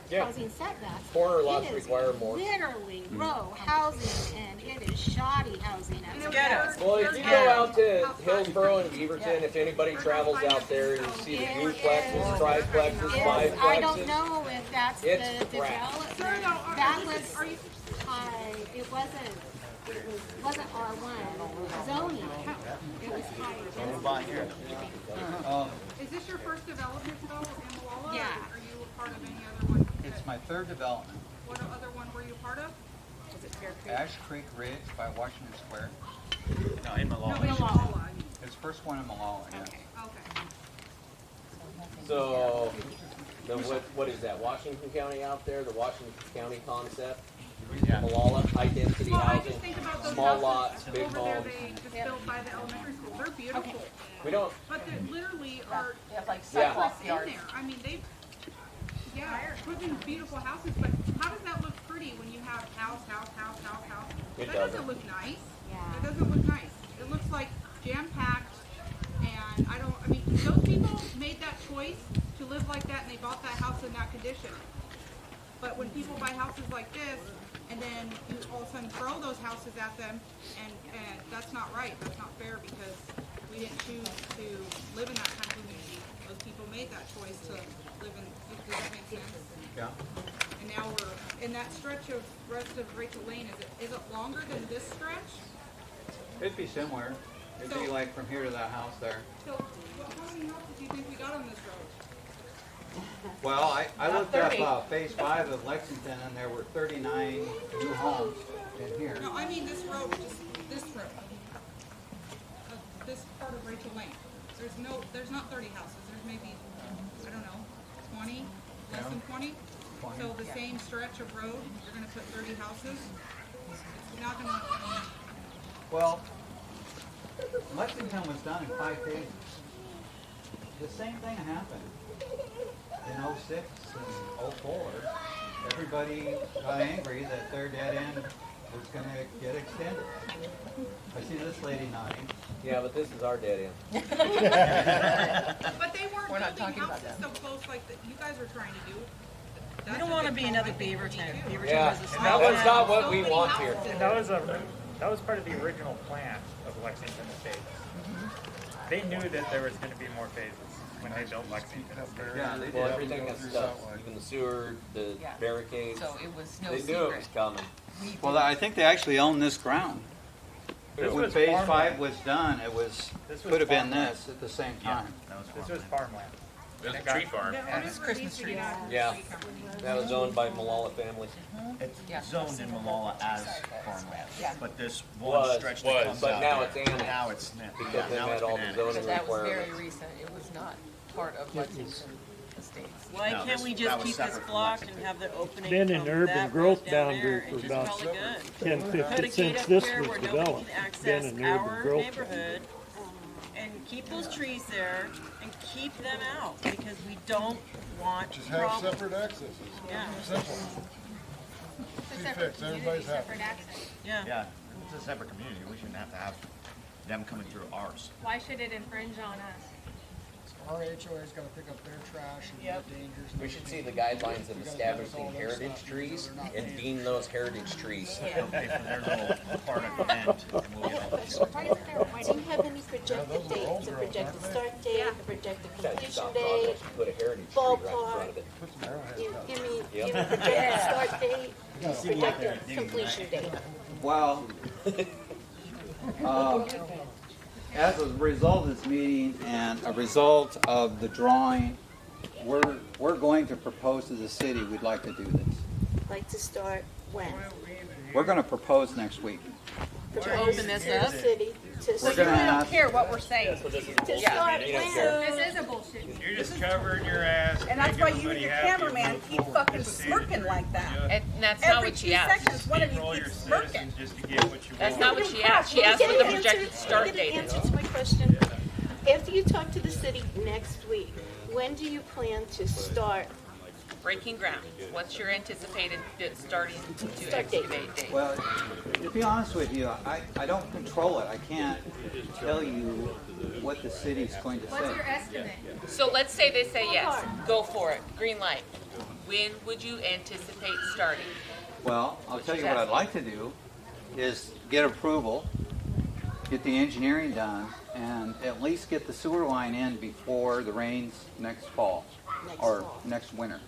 Speaker 4: housing setbacks.
Speaker 13: Corner lots
Speaker 4: It is
Speaker 13: require more.
Speaker 4: literally row housing, and it is shoddy housing at some
Speaker 6: Ghetto.
Speaker 13: Well, if you go out to Hillsboro and Beaverton, if anybody travels out there, you see the duplexes, triplexes,
Speaker 4: I don't
Speaker 13: fiveplexes.
Speaker 4: know if that's the
Speaker 13: It's crap.
Speaker 4: development. That was high, it wasn't R1 zoning. It was higher.
Speaker 2: Is this your first development though in Malala?
Speaker 4: Yeah.
Speaker 2: Or are you a part of any other one?
Speaker 1: It's my third development.
Speaker 2: What other one were you part of?
Speaker 4: Is it Fair Creek?
Speaker 1: Ash Creek Ridge by Washington Square.
Speaker 7: No, in Malala.
Speaker 2: No, Malala.
Speaker 1: It's the first one in Malala, yes.
Speaker 2: Okay.
Speaker 13: So, what is that, Washington County out there, the Washington County concept? Malala, high density
Speaker 2: Well, I
Speaker 13: housing,
Speaker 2: just think about those
Speaker 13: small
Speaker 2: houses
Speaker 13: lots, big
Speaker 2: over there
Speaker 13: homes.
Speaker 2: they just built by the elementary school. They're beautiful.
Speaker 13: We don't,
Speaker 2: But they literally are
Speaker 14: like
Speaker 13: Yeah.
Speaker 14: sidewalk
Speaker 2: in
Speaker 14: yards.
Speaker 2: there. I mean, they, put in beautiful houses, but how does that look pretty when you have house?
Speaker 13: It
Speaker 2: That
Speaker 13: doesn't.
Speaker 2: doesn't look nice.
Speaker 4: Yeah.
Speaker 2: It doesn't look nice. It looks like jam-packed, and I mean, those people made that choice to live like that, and they bought that house in that condition. But when people buy houses like this, and then you all of a sudden throw those houses at them, and that's not right. That's not fair, because we didn't choose to live in that kind of community. Those people made that choice to live in, does that make sense?
Speaker 1: Yeah.
Speaker 2: And now we're, in that stretch of rest of Rachel Lane, is it longer than this stretch?
Speaker 1: It'd be similar. It'd be like from here to that house there.
Speaker 2: So, how many houses do you think we got on this road?
Speaker 1: Well, I looked up phase 5 of Lexington, and there were 39 new homes in here.
Speaker 2: No, I mean this road, just this road. This part of Rachel Lane. There's not 30 houses. There's maybe, I don't know, 20, less than 20.
Speaker 1: 20.
Speaker 2: So the same stretch of road, you're gonna put 30 houses. It's not gonna,
Speaker 1: Well, Lexington was done in 5 phases. The same thing happened in 06 and 04. Everybody got angry that their dead end was going to get extended. I see this lady nodding.
Speaker 13: yeah, but this is our dead end.
Speaker 2: but they weren't building houses so close like that you guys are trying to do.
Speaker 6: We don't want to be another Beaverton. Beaverton
Speaker 13: Yeah,
Speaker 6: was a small
Speaker 13: that's not
Speaker 6: town.
Speaker 13: what we want here.
Speaker 10: And that was part of the original plan of Lexington Estates. They knew that there was going to be more phases when they built Lexington.
Speaker 1: Yeah, they did.
Speaker 13: Well, everything is stuff, even the sewer, the barricades.
Speaker 14: So it was no
Speaker 13: They knew it was
Speaker 14: secret.
Speaker 13: coming.
Speaker 1: Well, I think they actually own this ground.
Speaker 10: This
Speaker 1: When
Speaker 10: was
Speaker 1: phase
Speaker 10: farmland.
Speaker 1: 5 was done, it was could have been this at the same time.
Speaker 10: This was farmland.
Speaker 3: There's a tree farm.
Speaker 14: It's Christmas trees.
Speaker 13: Yeah, that was owned by Malala family.
Speaker 7: It's zoned in Malala as farmland,
Speaker 14: Yeah.
Speaker 7: but this one
Speaker 13: Was,
Speaker 7: stretch that comes
Speaker 13: but
Speaker 7: out
Speaker 13: now
Speaker 7: there,
Speaker 13: it's annexed.
Speaker 7: now it's,
Speaker 13: Because
Speaker 7: yeah,
Speaker 13: they
Speaker 7: now
Speaker 13: met
Speaker 7: it's
Speaker 13: all
Speaker 7: been
Speaker 13: the
Speaker 7: annexed.
Speaker 13: zoning
Speaker 14: But that was very
Speaker 13: requirements.
Speaker 14: recent. It was not part of Lexington Estates.
Speaker 6: Why
Speaker 7: No,
Speaker 6: can't
Speaker 7: this-
Speaker 6: we
Speaker 7: that
Speaker 6: just
Speaker 7: was
Speaker 6: keep
Speaker 7: separate
Speaker 6: this
Speaker 7: from
Speaker 6: block and
Speaker 7: Lexington.
Speaker 6: have the opening
Speaker 5: Been in
Speaker 6: from
Speaker 5: urban
Speaker 6: that
Speaker 5: growth
Speaker 6: road down
Speaker 5: boundary
Speaker 6: there
Speaker 5: for
Speaker 6: and just
Speaker 5: about
Speaker 6: call it good?
Speaker 5: 10,
Speaker 6: Put
Speaker 5: 50
Speaker 6: a gate
Speaker 5: since
Speaker 6: up
Speaker 5: this
Speaker 6: there
Speaker 5: was
Speaker 6: where nobody
Speaker 5: developed.
Speaker 6: can
Speaker 5: Been
Speaker 6: access
Speaker 5: an
Speaker 6: our
Speaker 5: urban growth
Speaker 6: neighborhood, and keep those trees there and keep them out, because we don't want
Speaker 5: Just have
Speaker 6: problems.
Speaker 5: separate accesses.
Speaker 6: Yeah.
Speaker 5: Simple.
Speaker 4: It's a
Speaker 5: See
Speaker 4: separate
Speaker 5: fix, everybody's
Speaker 4: community,
Speaker 5: happy.
Speaker 4: separate access.
Speaker 6: Yeah.
Speaker 7: Yeah, it's a separate community, we shouldn't have to have them coming through ours.
Speaker 15: Why should it infringe on us?
Speaker 9: our HOA's gotta pick up their trash and the dangers.
Speaker 13: We should see the guidelines of establishing heritage trees and deem those heritage trees.
Speaker 7: Pay for their little part at the end, and we'll get all the shit.
Speaker 12: Do you have any projected dates, a projected start date, a projected completion date,
Speaker 13: Put a heritage tree right in front
Speaker 12: ballpark?
Speaker 13: of it.
Speaker 12: Give me a projected start date, projected completion date.
Speaker 1: Well, as a result of this meeting and a result of the drawing, we're going to propose to the city we'd like to do this.
Speaker 12: Like to start when?
Speaker 1: We're going to propose next week.
Speaker 6: To open this up?
Speaker 12: City to
Speaker 1: We're
Speaker 12: start.
Speaker 1: gonna
Speaker 8: I don't
Speaker 1: ask,
Speaker 8: care what we're saying.
Speaker 12: To start when?
Speaker 2: This is a bullshit.
Speaker 5: You're just covering your ass.
Speaker 8: And that's
Speaker 5: make
Speaker 8: why you and
Speaker 5: everybody
Speaker 8: your
Speaker 5: happy,
Speaker 8: cameraman
Speaker 5: move
Speaker 8: keep
Speaker 5: forward.
Speaker 8: fucking
Speaker 5: Just say
Speaker 8: smirking
Speaker 5: that
Speaker 8: like that.
Speaker 14: And that's not
Speaker 8: Every
Speaker 14: what
Speaker 8: 2
Speaker 14: she asked.
Speaker 8: seconds, one of you
Speaker 5: Roll your
Speaker 8: keeps smirking.
Speaker 5: citizens just to get what you
Speaker 14: That's
Speaker 5: want.
Speaker 14: not what she asked. She asked for the projected start date.
Speaker 12: Get an answer to my question. After you talk to the city next week, when do you plan to start?
Speaker 14: Breaking ground. What's your anticipated starting to
Speaker 12: Start date.
Speaker 14: excavate date?
Speaker 1: well, to be honest with you, I don't control it. I can't tell you what the city's going to
Speaker 2: What's
Speaker 1: say.
Speaker 2: your estimate?
Speaker 14: So let's say they say yes. Go for it. Green light. When would you anticipate starting?
Speaker 1: Well, I'll tell you what I'd like to do is get approval, get the engineering done, and at least get the sewer line in before the rains next fall or next winter.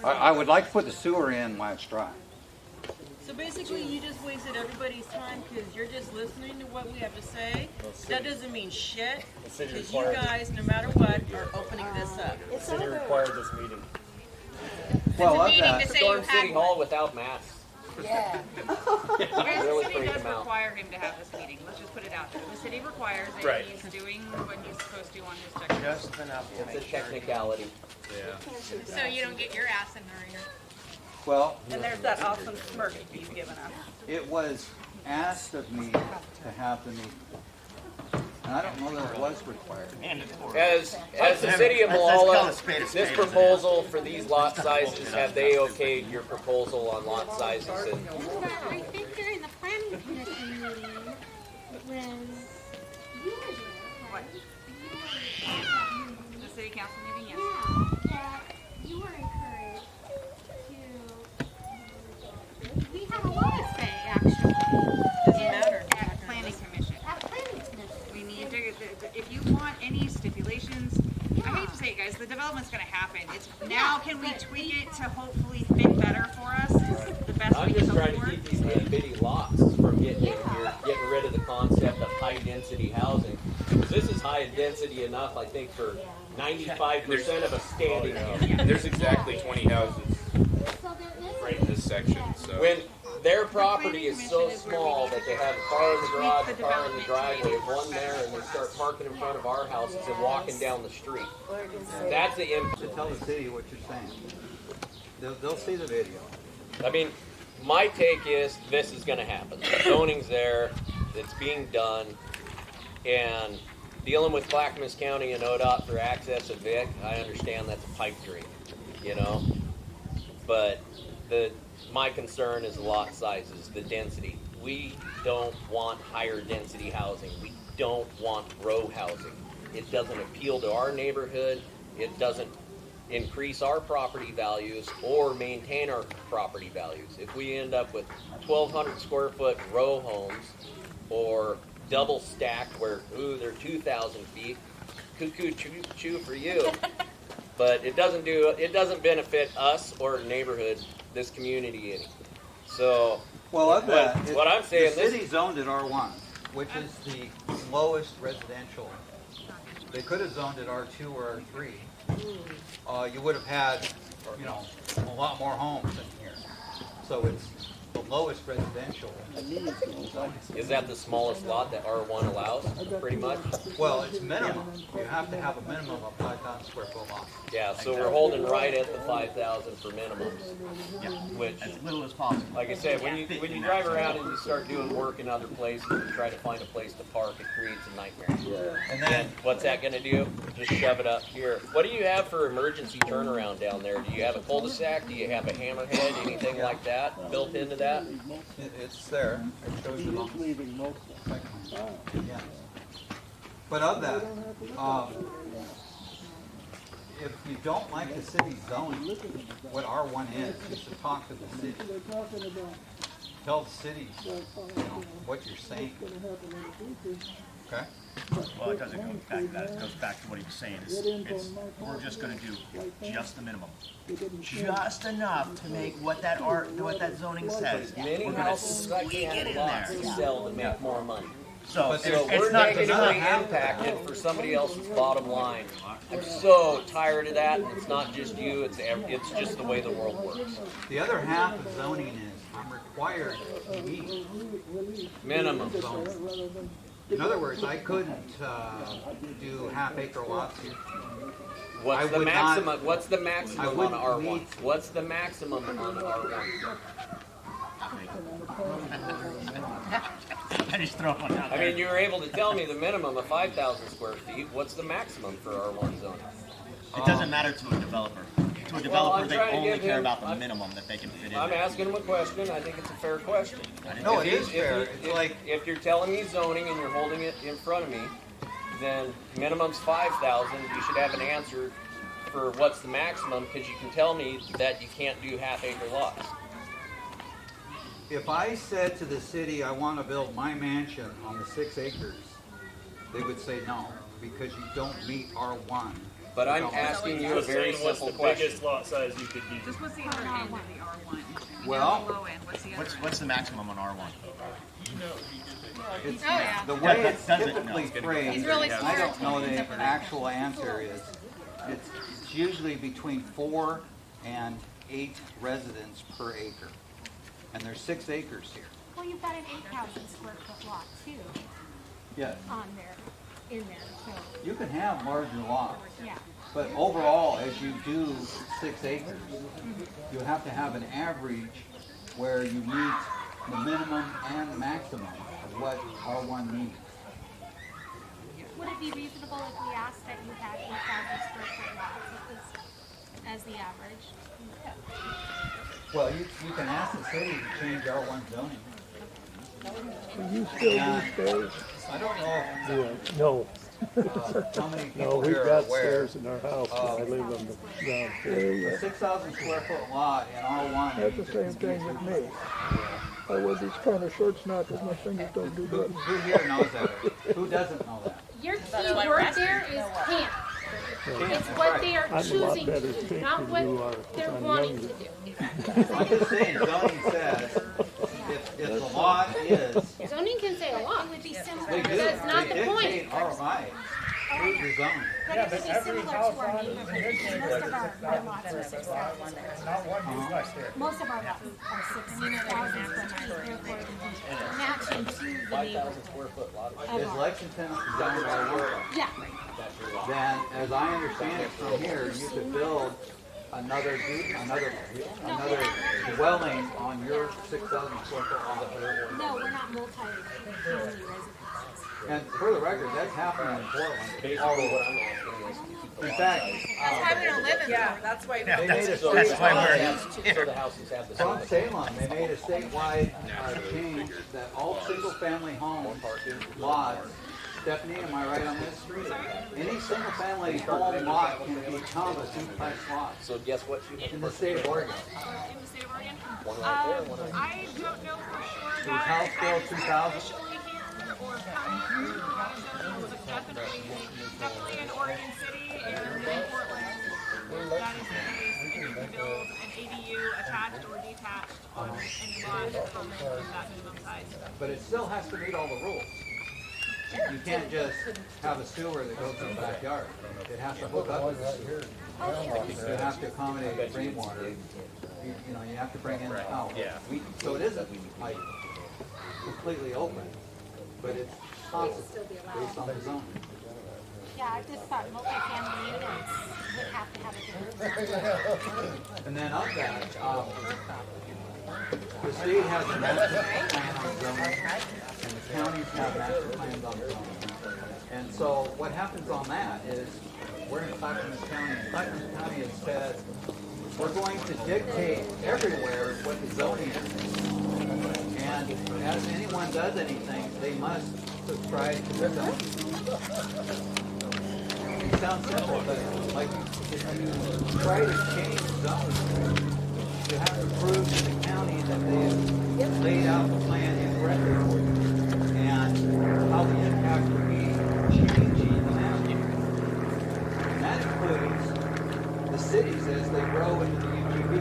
Speaker 1: I would like to put the sewer in while it's dry.
Speaker 6: So basically, you just wasted everybody's time because you're just listening to what we have to say. That doesn't mean shit, because you guys, no matter what, are opening this up.
Speaker 12: It's
Speaker 11: City
Speaker 12: over.
Speaker 11: required this meeting.
Speaker 1: Well, of
Speaker 14: meeting
Speaker 1: that,
Speaker 14: to say
Speaker 13: Storm
Speaker 14: you
Speaker 13: City
Speaker 14: had
Speaker 13: Hall
Speaker 14: one.
Speaker 13: without masks.
Speaker 14: Yeah.
Speaker 13: Really
Speaker 8: The city
Speaker 13: freak
Speaker 8: does
Speaker 13: them out.
Speaker 8: require him to have this meeting. Let's just put it out there. The city requires it.
Speaker 3: Right.
Speaker 8: He's doing what he's supposed to on his checklist.
Speaker 9: Just enough to
Speaker 13: It's
Speaker 9: make
Speaker 13: a
Speaker 9: sure.
Speaker 13: technicality.
Speaker 2: So you don't get your ass in the ringer.
Speaker 1: well,
Speaker 8: And there's that awesome smirk he's given us.
Speaker 1: it was asked of me to have the meeting. And I don't know that it was required.
Speaker 13: As the city of
Speaker 7: Let's call
Speaker 13: Malala,
Speaker 7: a spade a
Speaker 13: this
Speaker 7: spade, isn't it?
Speaker 13: proposal for these lot sizes, have they okayed your proposal on lot sizes? And
Speaker 4: I think during the planning commission meeting, when you were
Speaker 8: What?
Speaker 4: there,
Speaker 8: The city council meeting, yes.
Speaker 4: that you were encouraged to, we had a lot of say, actually.
Speaker 8: Doesn't matter.
Speaker 2: At planning commission.
Speaker 4: At planning commission.
Speaker 2: We need to, if you want any stipulations, I hate to say it, guys, the development's gonna happen. It's now, can we tweak it to hopefully fit better for us? Is the best
Speaker 13: I'm
Speaker 2: we can
Speaker 13: just
Speaker 2: hope
Speaker 13: trying to
Speaker 2: for.
Speaker 13: keep these itty bitty lots from getting in here, getting rid of the concept of high density housing. 'Cause this is high density enough, I think, for 95% of us standing here.
Speaker 3: There's exactly 20 houses
Speaker 4: So there is.
Speaker 3: right in this section, so.
Speaker 13: When their property is so small that they have a car in the garage, a car in the driveway, one there, and they start parking in front of our houses and walking down the street. That's the impact.
Speaker 1: To tell the city what you're saying. They'll see the video.
Speaker 13: I mean, my take is this is gonna happen. The zoning's there, it's being done, and dealing with Clackamas County and ODOT for access of Vic, I understand that's a pipe dream, you know? But my concern is the lot sizes, the density. We don't want higher density housing. We don't want row housing. It doesn't appeal to our neighborhood. It doesn't increase our property values or maintain our property values. If we end up with 1,200 square foot row homes or double stacked where, ooh, they're 2,000 feet, cuckoo choo for you. But it doesn't benefit us or the neighborhood, this community any. So,
Speaker 1: Well, of that,
Speaker 13: what I'm saying,
Speaker 1: the
Speaker 13: this
Speaker 1: city zoned it R1, which is the lowest residential. They could have zoned it R2 or R3. You would have had, a lot more homes in here. So it's the lowest residential.
Speaker 13: is that the smallest lot that R1 allows, pretty much?
Speaker 1: Well, it's minimum. You have to have a minimum of 5,000 square foot lot.
Speaker 13: Yeah, so we're holding right at the 5,000 for minimums, which,
Speaker 7: As little as possible.
Speaker 13: like I said, when you drive around and you start doing work in other places and try to find a place to park, it creates a nightmare.
Speaker 1: And then,
Speaker 13: What's that gonna do? Just shove it up here. What do you have for emergency turnaround down there? Do you have a cul-de-sac? Do you have a hammerhead? Anything like that built into that?
Speaker 1: it's there. It shows it on.
Speaker 5: Leaving most of
Speaker 1: Yeah. But of that, if you don't like the city zoning, what R1 is to talk to the city. Tell the city, what you're saying. Okay?
Speaker 16: Well, it doesn't go back to that. It goes back to what he was saying. We're just going to do just the minimum, just enough to make what that zoning says.
Speaker 13: Many houses as I can lots to sell to make more money.
Speaker 16: So
Speaker 13: we're negatively impacted for somebody else's bottom line. I'm so tired of that, and it's not just you, it's just the way the world works.
Speaker 1: The other half of zoning is I'm required to meet
Speaker 13: Minimum.
Speaker 1: zoning. In other words, I couldn't do half-acre lots here.
Speaker 13: What's the maximum? What's the
Speaker 1: I
Speaker 13: maximum on
Speaker 1: wouldn't
Speaker 13: R1?
Speaker 1: meet-
Speaker 13: What's the maximum on R1?
Speaker 16: I just throw one out
Speaker 13: I
Speaker 16: there.
Speaker 13: mean, you were able to tell me the minimum of 5,000 square feet. What's the maximum for R1 zoning?
Speaker 16: It doesn't matter to a developer. To a developer, they only care about the minimum that they can fit in.
Speaker 13: I'm asking him a question. I think it's a fair question.
Speaker 1: No,
Speaker 13: If
Speaker 1: it
Speaker 13: he's-
Speaker 1: is
Speaker 13: if
Speaker 1: fair.
Speaker 13: he-
Speaker 1: It's
Speaker 13: if-
Speaker 1: like-
Speaker 13: if you're telling me zoning and you're holding it in front of me, then minimum's 5,000. You should have an answer for what's the maximum, because you can tell me that you can't do half-acre lots.
Speaker 1: If I said to the city, I want to build my mansion on the 6 acres, they would say no, because you don't meet R1.
Speaker 13: But I'm asking you a very simple question.
Speaker 10: lot size you could use?
Speaker 8: Just what's the other end of the R1?
Speaker 1: Well,
Speaker 8: The low end, what's the other end?
Speaker 16: What's the maximum on R1?
Speaker 1: it's,
Speaker 8: Oh, yeah.
Speaker 1: the way
Speaker 16: That
Speaker 1: it's
Speaker 16: doesn't
Speaker 1: typically
Speaker 16: know.
Speaker 1: phrased,
Speaker 8: He's really
Speaker 1: I
Speaker 8: smart.
Speaker 1: don't know the actual answer is, it's usually between 4 and 8 residents per acre. And there's 6 acres here.
Speaker 15: Well, you've got an 8,000 square foot lot too
Speaker 1: Yes.
Speaker 15: on there, in there, so,
Speaker 1: You can have larger lots,
Speaker 15: yeah.
Speaker 1: but overall, as you do 6 acres, you have to have an average where you meet the minimum and maximum of what R1 needs.
Speaker 15: Would it be reasonable if we asked that you had 8,000 square foot lots as the average?
Speaker 1: Well, you can ask the city to change R1 zoning.
Speaker 5: You still
Speaker 1: Yeah.
Speaker 5: do stairs?
Speaker 1: I don't know
Speaker 5: No.
Speaker 1: how many
Speaker 5: No,
Speaker 1: people
Speaker 5: we've
Speaker 1: here are
Speaker 5: got
Speaker 1: aware.
Speaker 5: stairs in our house, and I live on the ground floor.
Speaker 1: A 6,000 square foot lot in R1.
Speaker 5: That's the same thing with me. I wear these kind of shorts now because my fingers don't do that.
Speaker 1: Who here knows that? Who doesn't know that?
Speaker 15: Your key word there is can't. It's what they are
Speaker 5: I'm a lot
Speaker 15: choosing
Speaker 5: better
Speaker 15: to do,
Speaker 5: shape
Speaker 15: not
Speaker 5: than
Speaker 15: what
Speaker 5: you are,
Speaker 15: they're
Speaker 5: I'm
Speaker 15: wanting
Speaker 5: younger.
Speaker 15: to do.
Speaker 1: I'm just saying, zoning says, if the lot is,
Speaker 15: Zoning can say a lot. It would be similar.
Speaker 1: they do,
Speaker 15: That's not
Speaker 1: they
Speaker 15: the point.
Speaker 1: dictate RI through your zoning.
Speaker 15: But it would be similar to our neighborhood. Most of our lots are 6,000.
Speaker 10: Not one use less there.
Speaker 15: Most of our lots are 6,000 square feet, therefore matching to the
Speaker 13: 5,000
Speaker 15: neighborhood.
Speaker 13: square foot lot.
Speaker 1: Is Lexington zoned R1?
Speaker 15: Yeah.
Speaker 1: Then, as I understand it from here, you could build another dwelling on your 6,000 square foot lot.
Speaker 15: No, we're not multi-family residences.
Speaker 1: And for the record, that's happening in Portland.
Speaker 13: Basically, what I'm asking is to keep the
Speaker 1: In
Speaker 13: lot
Speaker 1: fact,
Speaker 13: size.
Speaker 8: That's why we don't live in there. That's why.
Speaker 1: they made a
Speaker 13: So
Speaker 16: That's why we're
Speaker 1: statewide,
Speaker 13: so the houses have the
Speaker 1: from
Speaker 13: same.
Speaker 1: Salem, they made a statewide change that all single-family homes, lots, Stephanie, am I right on this? Any single-family home lot can become a duplex lot
Speaker 13: So guess what?
Speaker 1: in the state of Oregon.
Speaker 2: In the state of Oregon?
Speaker 13: One right there, one right there.
Speaker 2: I don't know for sure
Speaker 1: Through
Speaker 2: that
Speaker 1: House Bill 2000.
Speaker 2: officially here or county through Arizona, but definitely in Oregon City and in Portland. That is the case, and you can build an ADU attached or detached on any lot from that minimum size.
Speaker 1: But it still has to meet all the rules. You can't just have a sewer that goes in the backyard. It has to hook up with the sewer. You have to accommodate rainwater. You know, you have to bring in the house. So it isn't like completely open, but it's constant based on the zone.
Speaker 15: Yeah, I just thought multifamily units would have to have a different.
Speaker 1: And then of that, the state has a master plan on zoning, and the counties have master plans on zoning. And so what happens on that is, we're in Clackamas County, and Clackamas County has said, we're going to dictate everywhere what the zoning is. And as anyone does anything, they must subscribe to the zone. It sounds simple, but like when you try to change zones, you have to prove to the county that they have laid out the plan incorrectly for you and how the impact would be changing the map. And that includes the cities as they grow into the UGB.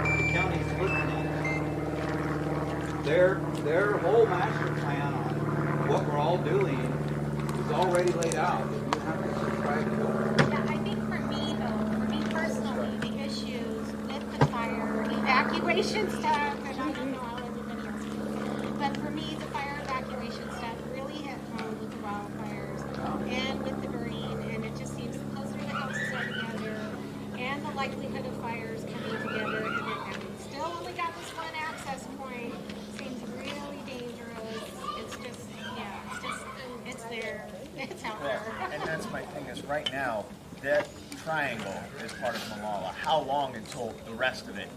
Speaker 1: The county's looking at it. Their whole master plan on what we're all doing is already laid out. You have to subscribe to it.
Speaker 15: Yeah, I think for me though, for me personally, the issues with the fire evacuation stuff, and I don't know how everybody else feels, but for me, the fire evacuation stuff really hit home with the wildfires and with the green, and it just seems the closer the houses are together, and the likelihood of fires coming together, and still only got this one access point, seems really dangerous. It's just, yeah, it's there. It's out there.
Speaker 16: And that's my thing is right now, that triangle is part of Malala. How long until the rest of it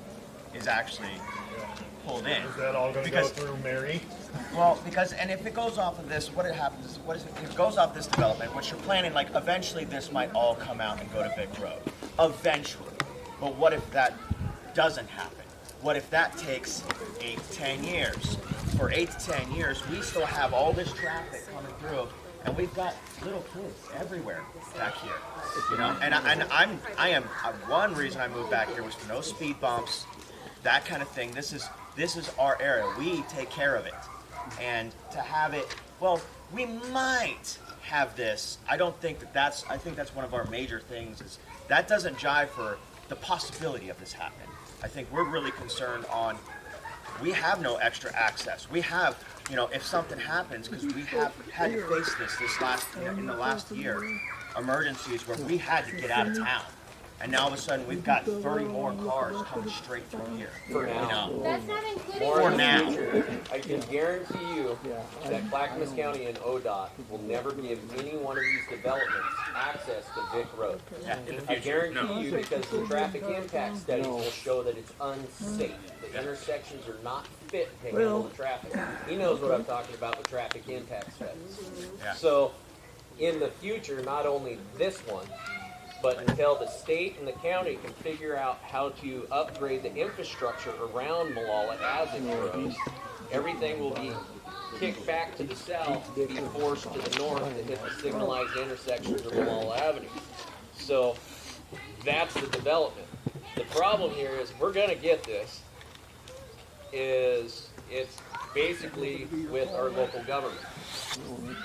Speaker 16: is actually pulled in?
Speaker 11: Is that all going to go through Mary?
Speaker 16: Well, and if it goes off of this, what happens is, if it goes off this development, which you're planning, like eventually this might all come out and go to Vic Road. Eventually. But what if that doesn't happen? What if that takes 8 to 10 years? For 8 to 10 years, we still have all this traffic coming through, and we've got little kids everywhere back here. You know, and I am one reason I moved back here was for no speed bumps, that kind of thing. This is our area. We take care of it, and to have it, well, we might have this. I don't think that's. I think that's one of our major things. Is that doesn't jive for the possibility of this happening. I think we're really concerned on. We have no extra access. We have, you know, if something happens, because we have had to face this last, in the last year, emergencies where we had to get out of town. And now all of a sudden we've got 30 more cars coming straight through here.
Speaker 13: For now.
Speaker 16: You know?
Speaker 15: That's not including
Speaker 16: For now.
Speaker 13: I can guarantee you that Clackamas County and ODOT will never give any one of these developments access to Vic Road.
Speaker 16: Yeah, in the
Speaker 13: I
Speaker 16: future.
Speaker 13: guarantee you because the traffic impact studies will show that it's unsafe. The intersections are not fit to handle the traffic. He knows what I'm talking about with traffic impact studies.
Speaker 16: Yeah.
Speaker 13: So in the future, not only this one, but until the state and the county can figure out how to upgrade the infrastructure around Malala as it grows, everything will be kicked back to the south, be forced to the north to hit the signalized intersections of Malala Avenue. So that's the development. The problem here is we're going to get this, is it's basically with our local government.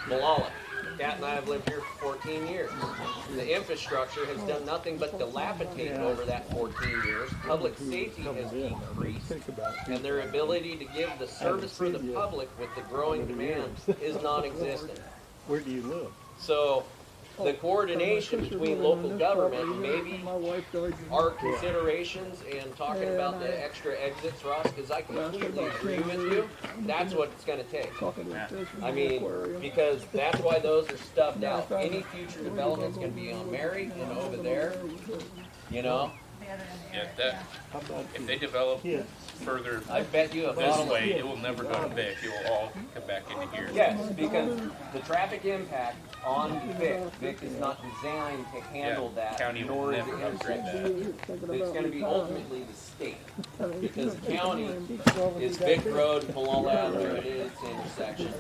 Speaker 13: Malala. Kat and I have lived here for 14 years. The infrastructure has done nothing but dilapidate over that 14 years. Public safety has decreased, and their ability to give the service for the public with the growing demand is non-existent.
Speaker 5: Where do you live?
Speaker 13: So the coordination between local government and maybe our considerations and talking about the extra exits, Ross, because I completely agree with you, that's what it's going to take. I mean, because that's why those are stubbed out. Any future development's going to be on Mary and over there, you know?
Speaker 3: Yeah, if they develop further
Speaker 13: I bet you
Speaker 3: this way, it will never go to Vic. It will all come back into here.
Speaker 13: Yes, because the traffic impact on Vic is not designed to handle that,
Speaker 3: County will
Speaker 13: nor is
Speaker 3: never
Speaker 13: it
Speaker 3: upgrade that.
Speaker 13: It's going to be ultimately the state, because the county is Vic Road, Malala Avenue, it is its intersection,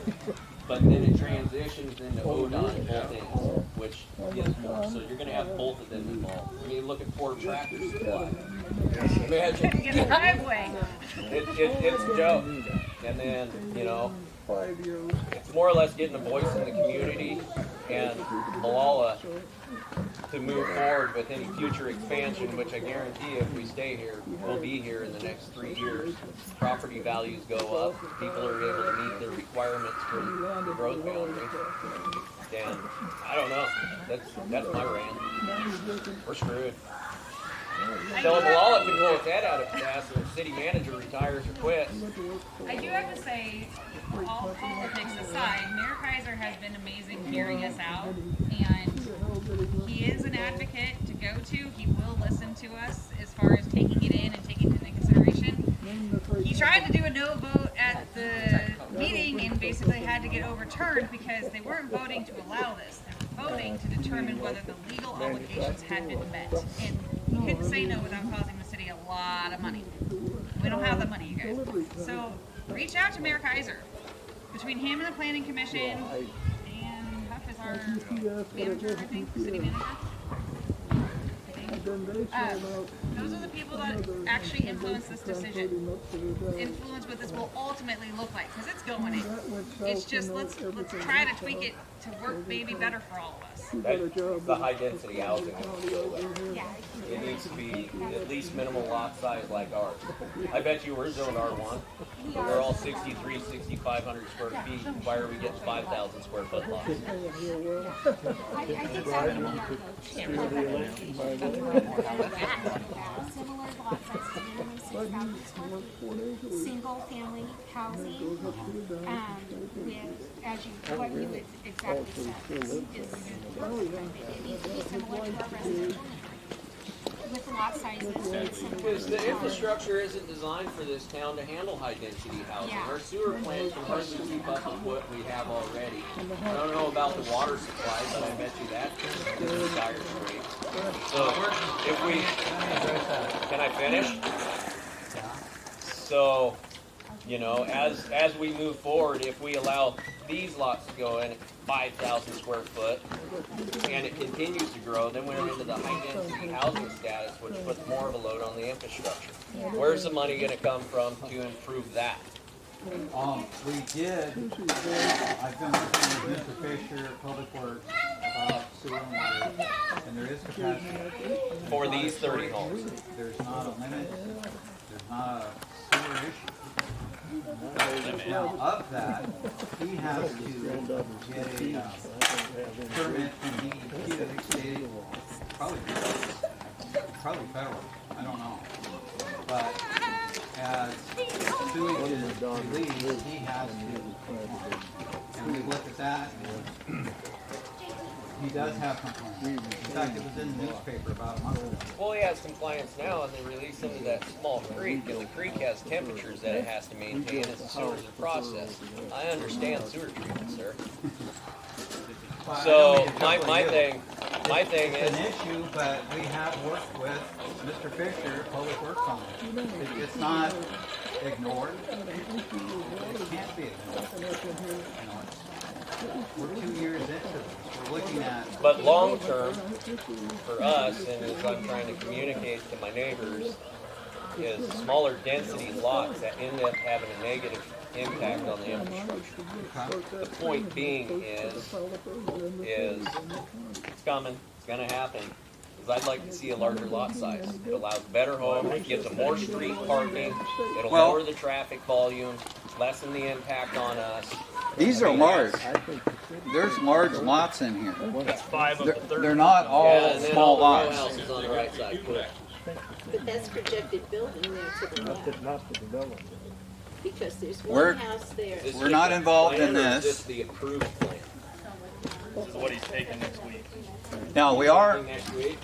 Speaker 13: but then it transitions into ODOT both ends, which is more. So you're going to have both of them involved. I mean, look at Ford Tractor Supply. Imagine.
Speaker 15: driveway.
Speaker 13: It's a joke. And then, you know, it's more or less getting a voice in the community and Malala to move forward with any future expansion, which I guarantee if we stay here, we'll be here in the next 3 years. Property values go up, people are able to meet their requirements for the growth boundary. And I don't know, that's my rant. We're screwed. Tell Malala can pull his head out of his ass and the city manager retires or quits.
Speaker 8: I do have to say, all politics aside, Mayor Kaiser has been amazing hearing us out, and he is an advocate to go to. He will listen to us as far as taking it in and taking it into consideration. He tried to do a no vote at the meeting and basically had to get overturned because they weren't voting to allow this. They were voting to determine whether the legal obligations had been met. And you couldn't say no without costing the city a lot of money. We don't have that money, you guys. So reach out to Mayor Kaiser. Between him and the Planning Commission, and Huff is our manager, I think, city manager. Those are the people that actually influence this decision. Influence what this will ultimately look like, because it's going in. It's just let's try to tweak it to work maybe better for all of us.
Speaker 13: That's the high density housing. It needs to be at least minimal lot size like ours. I bet you we're zoned R1. We're all 63, 6,500 square feet. Why are we getting 5,000 square foot lots?
Speaker 15: I think that would be our similar lot sizes, minimum 6,000 square feet, single family housing, with, as you, what you exactly said, is it needs to be similar to our residential with the lot sizes.
Speaker 13: Because the infrastructure isn't designed for this town to handle high density housing. Our sewer plant can hardly keep up with what we have already. I don't know about the water supply, but I bet you that is a dire straight. So if we, can I finish? So, you know, as we move forward, if we allow these lots to go in at 5,000 square foot, and it continues to grow, then we're into the high density housing status, which puts more of a load on the infrastructure. Where's the money going to come from to improve that?
Speaker 1: We did, I've been working with Mr. Fisher, Public Works, about sewer and water, and there is capacity.
Speaker 13: For these 30 homes?
Speaker 1: There's not a limit, there's not a sewer issue. Now, of that, he has to get a permit from DEQ, state, probably federal, I don't know. But as sewage is released, he has to, and we looked at that, and he does have compliance. In fact, it was in the newspaper about a month ago.
Speaker 13: Well, he has compliance now, and they release into that small creek, and the creek has temperatures that it has to maintain as the sewers are processed. I understand sewer treatment, sir. So my thing is
Speaker 1: an issue, but we have worked with Mr. Fisher, Public Works on it. It's not ignored. It can't be ignored. You know, we're 2 years into this. We're looking at.
Speaker 13: But long term, for us, and as I'm trying to communicate to my neighbors, is smaller density lots that end up having a negative impact on the infrastructure. The point being is it's coming, it's going to happen. Because I'd like to see a larger lot size. It allows better homes, it gives them more street parking, it'll lower the traffic volume, lessen the impact on us.
Speaker 1: These are large. There's large lots in here. They're not all small lots.
Speaker 13: Houses on the right side, correct.
Speaker 12: But that's projected building there to the left.
Speaker 5: Not the development.
Speaker 12: Because there's one house there.
Speaker 1: We're not involved in this.
Speaker 13: This is the approved plan.
Speaker 7: This is what he's taking next week.
Speaker 1: Now, we are,
Speaker 13: Next week.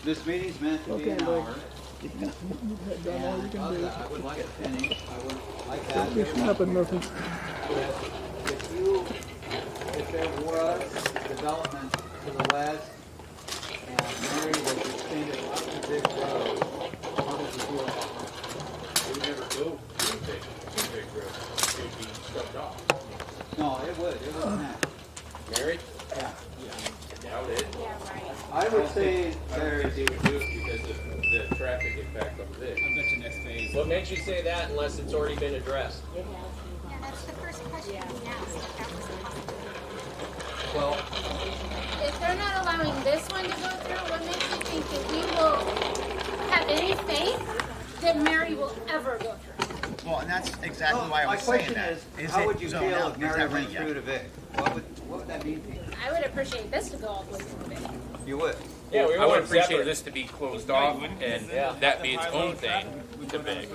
Speaker 1: this meeting's meant to be an hour. And I would like to finish, I would like to ask everyone, if there was development to the west and Mary was extended up to Big Road, how would you feel about that?
Speaker 3: It would never go to big road. It would be stuffed off.
Speaker 1: No, it wouldn't that.
Speaker 13: Married?
Speaker 1: Yeah.
Speaker 3: Doubt it.
Speaker 1: I would say
Speaker 3: They would do it because of the traffic impact on big.
Speaker 7: I bet you next phase.
Speaker 13: What makes you say that unless it's already been addressed?
Speaker 15: Yeah, that's the first question we asked, if that was possible.
Speaker 1: well,
Speaker 15: If they're not allowing this one to go through, what makes you think that we will have any faith that Mary will ever go through?
Speaker 16: Well, and that's exactly why I was saying that.
Speaker 1: My question is, how would you
Speaker 16: zoned
Speaker 1: feel
Speaker 16: out?
Speaker 1: if
Speaker 16: Is
Speaker 1: Mary
Speaker 16: that
Speaker 1: went
Speaker 16: ready
Speaker 1: through
Speaker 16: yet?
Speaker 1: to Vic? What would that mean to you?
Speaker 15: I would appreciate this to go all the way through it.
Speaker 1: You would?
Speaker 13: Yeah, we
Speaker 3: I would
Speaker 13: want
Speaker 3: appreciate
Speaker 13: separate.
Speaker 3: this to be closed off and that be its own thing to big.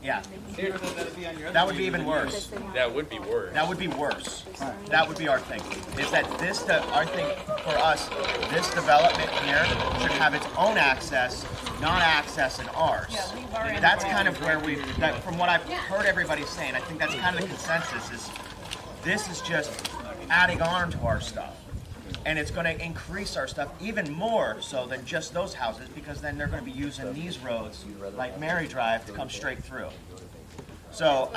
Speaker 16: Yeah.
Speaker 7: That
Speaker 16: That would be even worse.
Speaker 3: That would be worse.
Speaker 16: That would be worse. That would be our thinking. Is that our thing for us, this development here should have its own access, not access in ours. That's kind of where from what I've heard everybody saying, I think that's kind of the consensus is this is just adding on to our stuff. And it's going to increase our stuff even more so than just those houses, because then they're going to be using these roads like Mary Drive to come straight through. So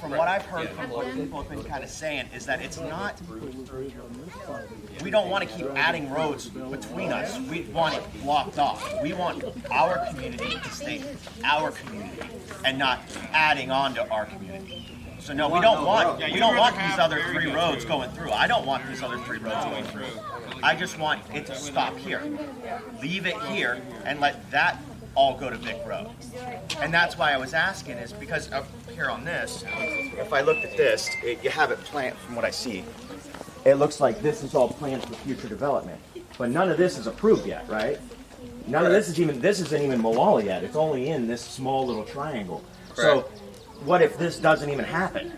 Speaker 16: from what I've heard from what people have been kind of saying is that it's not, we don't want to keep adding roads between us. We want it blocked off. We want our community to stay our community and not adding on to our community. So no, we don't want these other 3 roads going through. I don't want these other 3 roads going through. I just want it to stop here. Leave it here and let that all go to Vic Road. And that's why I was asking is because up here on this, if I looked at this, you have it planned from what I see. It looks like this is all planned for future development. But none of this is approved yet, right? None of this isn't even Malala yet. It's only in this small little triangle. So what if this doesn't even happen?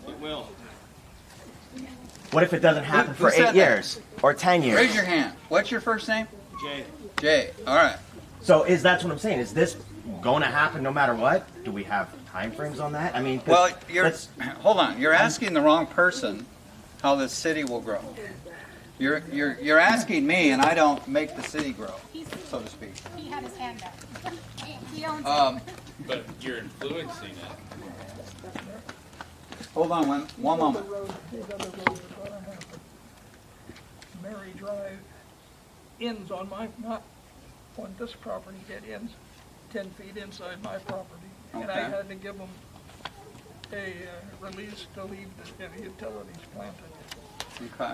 Speaker 7: It will.
Speaker 16: What if it doesn't happen for 8 years or 10 years?
Speaker 1: Raise your hand. What's your first name?
Speaker 7: Jay.
Speaker 1: Jay. All right.
Speaker 16: So that's what I'm saying. Is this going to happen no matter what? Do we have time frames on that? I mean,
Speaker 1: well, hold on. You're asking the wrong person how the city will grow. You're asking me, and I don't make the city grow, so to speak.
Speaker 15: He had his hand up. He owns it.
Speaker 3: But you're influencing it.
Speaker 1: Hold on one moment.
Speaker 5: Mary Drive ends on not on this property, it ends 10 feet inside my property. And I had to give them a release to leave the utilities planted.
Speaker 1: Okay.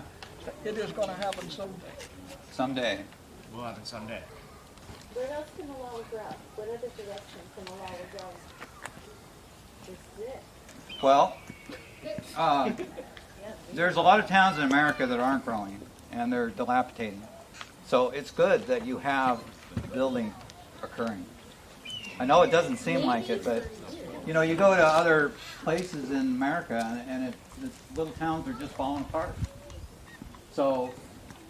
Speaker 5: It is going to happen someday.
Speaker 1: Someday.
Speaker 16: Will happen someday.
Speaker 12: Where else can Malala grow? What other direction can Malala grow? This is it.
Speaker 1: Well, there's a lot of towns in America that aren't growing, and they're dilapidating. So it's good that you have building occurring. I know it doesn't seem like it, but you know, you go to other places in America, and the little towns are just falling apart. So,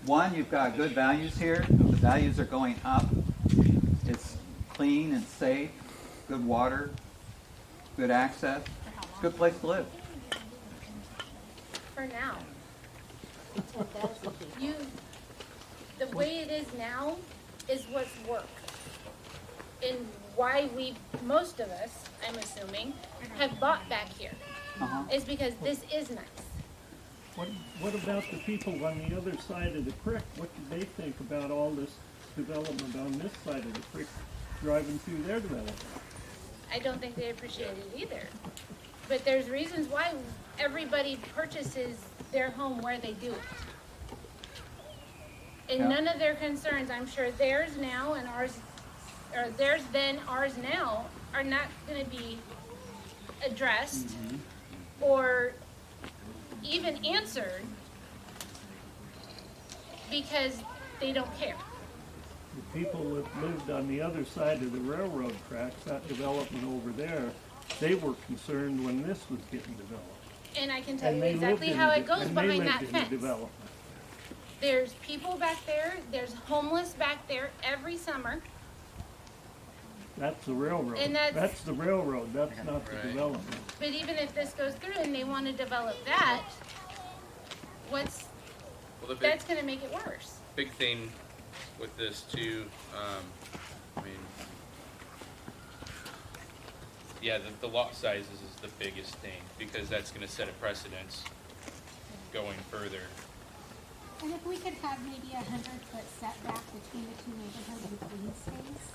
Speaker 1: one, you've got good values here. The values are going up. It's clean and safe, good water, good access. It's a good place to live.
Speaker 17: For now. The way it is now is what's worked. And why most of us, I'm assuming, have bought back here. Is because this is nice.
Speaker 18: What about the people on the other side of the creek? What do they think about all this development on this side of the creek driving through their development?
Speaker 17: I don't think they appreciate it either. But there's reasons why everybody purchases their home where they do it. And none of their concerns, I'm sure theirs now and ours, or theirs then, ours now, are not going to be addressed or even answered because they don't care.
Speaker 18: The people that lived on the other side of the railroad tracks, that development over there, they were concerned when this was getting developed.
Speaker 17: And I can tell you exactly how it goes behind that fence.
Speaker 18: Development.
Speaker 17: There's people back there, there's homeless back there every summer.
Speaker 18: That's the railroad.
Speaker 17: And
Speaker 18: that's the railroad, that's not the development.
Speaker 17: But even if this goes through and they want to develop that, that's going to make it worse.
Speaker 3: Big thing with this too, I mean, yeah, the lot sizes is the biggest thing because that's going to set a precedence going further.
Speaker 15: And if we could have maybe 100-foot setback between the two neighborhoods with green space,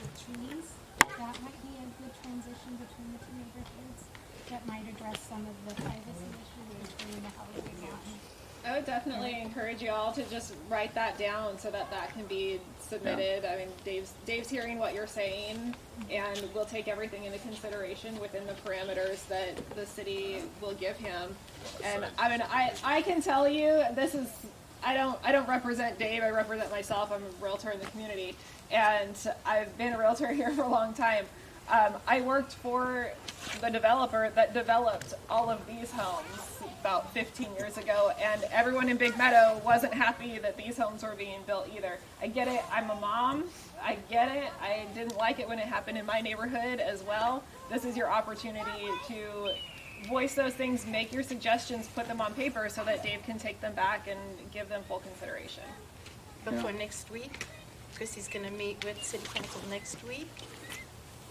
Speaker 15: with trees, that might be a good transition between the two neighborhoods. That might address some of the privacy issues between the housing and
Speaker 19: I would definitely encourage you all to just write that down so that can be submitted. Yeah. I mean, Dave's hearing what you're saying, and we'll take everything into consideration within the parameters that the city will give him. And I mean, I can tell you this is. I don't represent Dave. I represent myself. I'm a realtor in the community, and I've been a realtor here for a long time. I worked for the developer that developed all of these homes about 15 years ago, and everyone in Big Meadow wasn't happy that these homes were being built either. I get it, I'm a mom, I get it, I didn't like it when it happened in my neighborhood as well. This is your opportunity to voice those things, make your suggestions, put them on paper so that Dave can take them back and give them full consideration.
Speaker 12: Before next week, Chrissy's gonna meet with city council next week.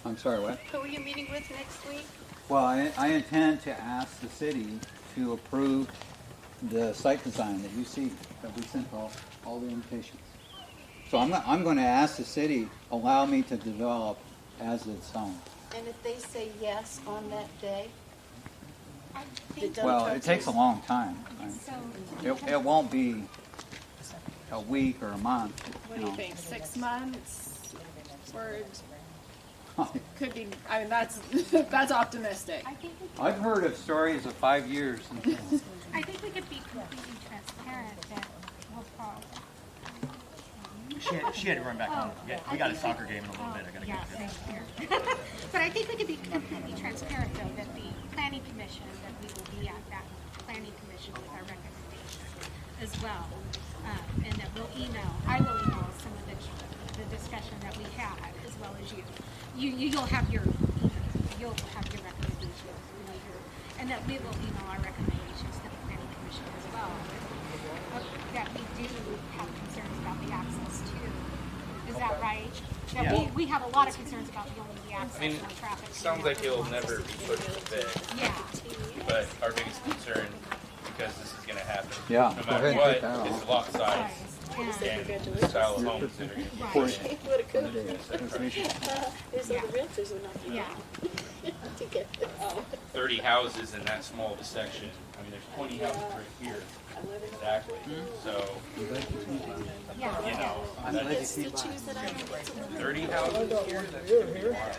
Speaker 1: I'm sorry, what?
Speaker 12: Who are you meeting with next week?
Speaker 1: Well, I intend to ask the city to approve the site design that you see, that we sent all the invitations. So I'm going to ask the city, allow me to develop as its own.
Speaker 12: And if they say yes on that day?
Speaker 1: Well, it takes a long time. It won't be a week or a month.
Speaker 19: What do you think, 6 months? Or could be, I mean, that's optimistic.
Speaker 1: I've heard of stories of 5 years.
Speaker 15: I think we could be completely transparent that we'll probably.
Speaker 16: She had to run back home. Yeah, we got a soccer game in a little bit. I gotta get it.
Speaker 15: But I think we could be completely transparent though, that the planning commission, that we will be at that planning commission with our recommendation as well. And that I will email some of the discussion that we had as well as you. You'll have your recommendations, and that we will email our recommendations to the planning commission as well. That we do have concerns about the access too. Is that right? That we have a lot of concerns about the access and the traffic.
Speaker 3: It sounds like it'll never be put to bed.
Speaker 15: Yeah.
Speaker 3: But our biggest concern, because this is going to happen,
Speaker 1: Yeah,
Speaker 3: no
Speaker 1: go
Speaker 3: matter
Speaker 1: ahead and take
Speaker 3: what,
Speaker 1: that
Speaker 3: is
Speaker 1: off.
Speaker 3: the lot size and the style of homes that are going to be
Speaker 12: What a good. There's other realtors who are not here.
Speaker 15: Yeah.
Speaker 12: To get this.
Speaker 3: 30 houses in that small of a section. I mean, there's 20 houses right here. Exactly. So, you know,
Speaker 12: Gets to choose that I don't get to live in.
Speaker 3: 30 houses here, that's going to be wild.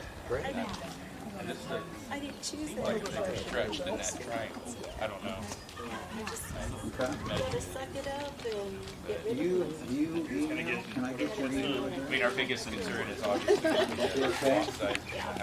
Speaker 3: And this is
Speaker 12: I didn't choose that.
Speaker 3: like they were stretched in that triangle. I don't know.
Speaker 12: Better suck it up and get rid of it.
Speaker 1: Can I get your email?
Speaker 3: I mean, our biggest concern is obviously the lot size of the house.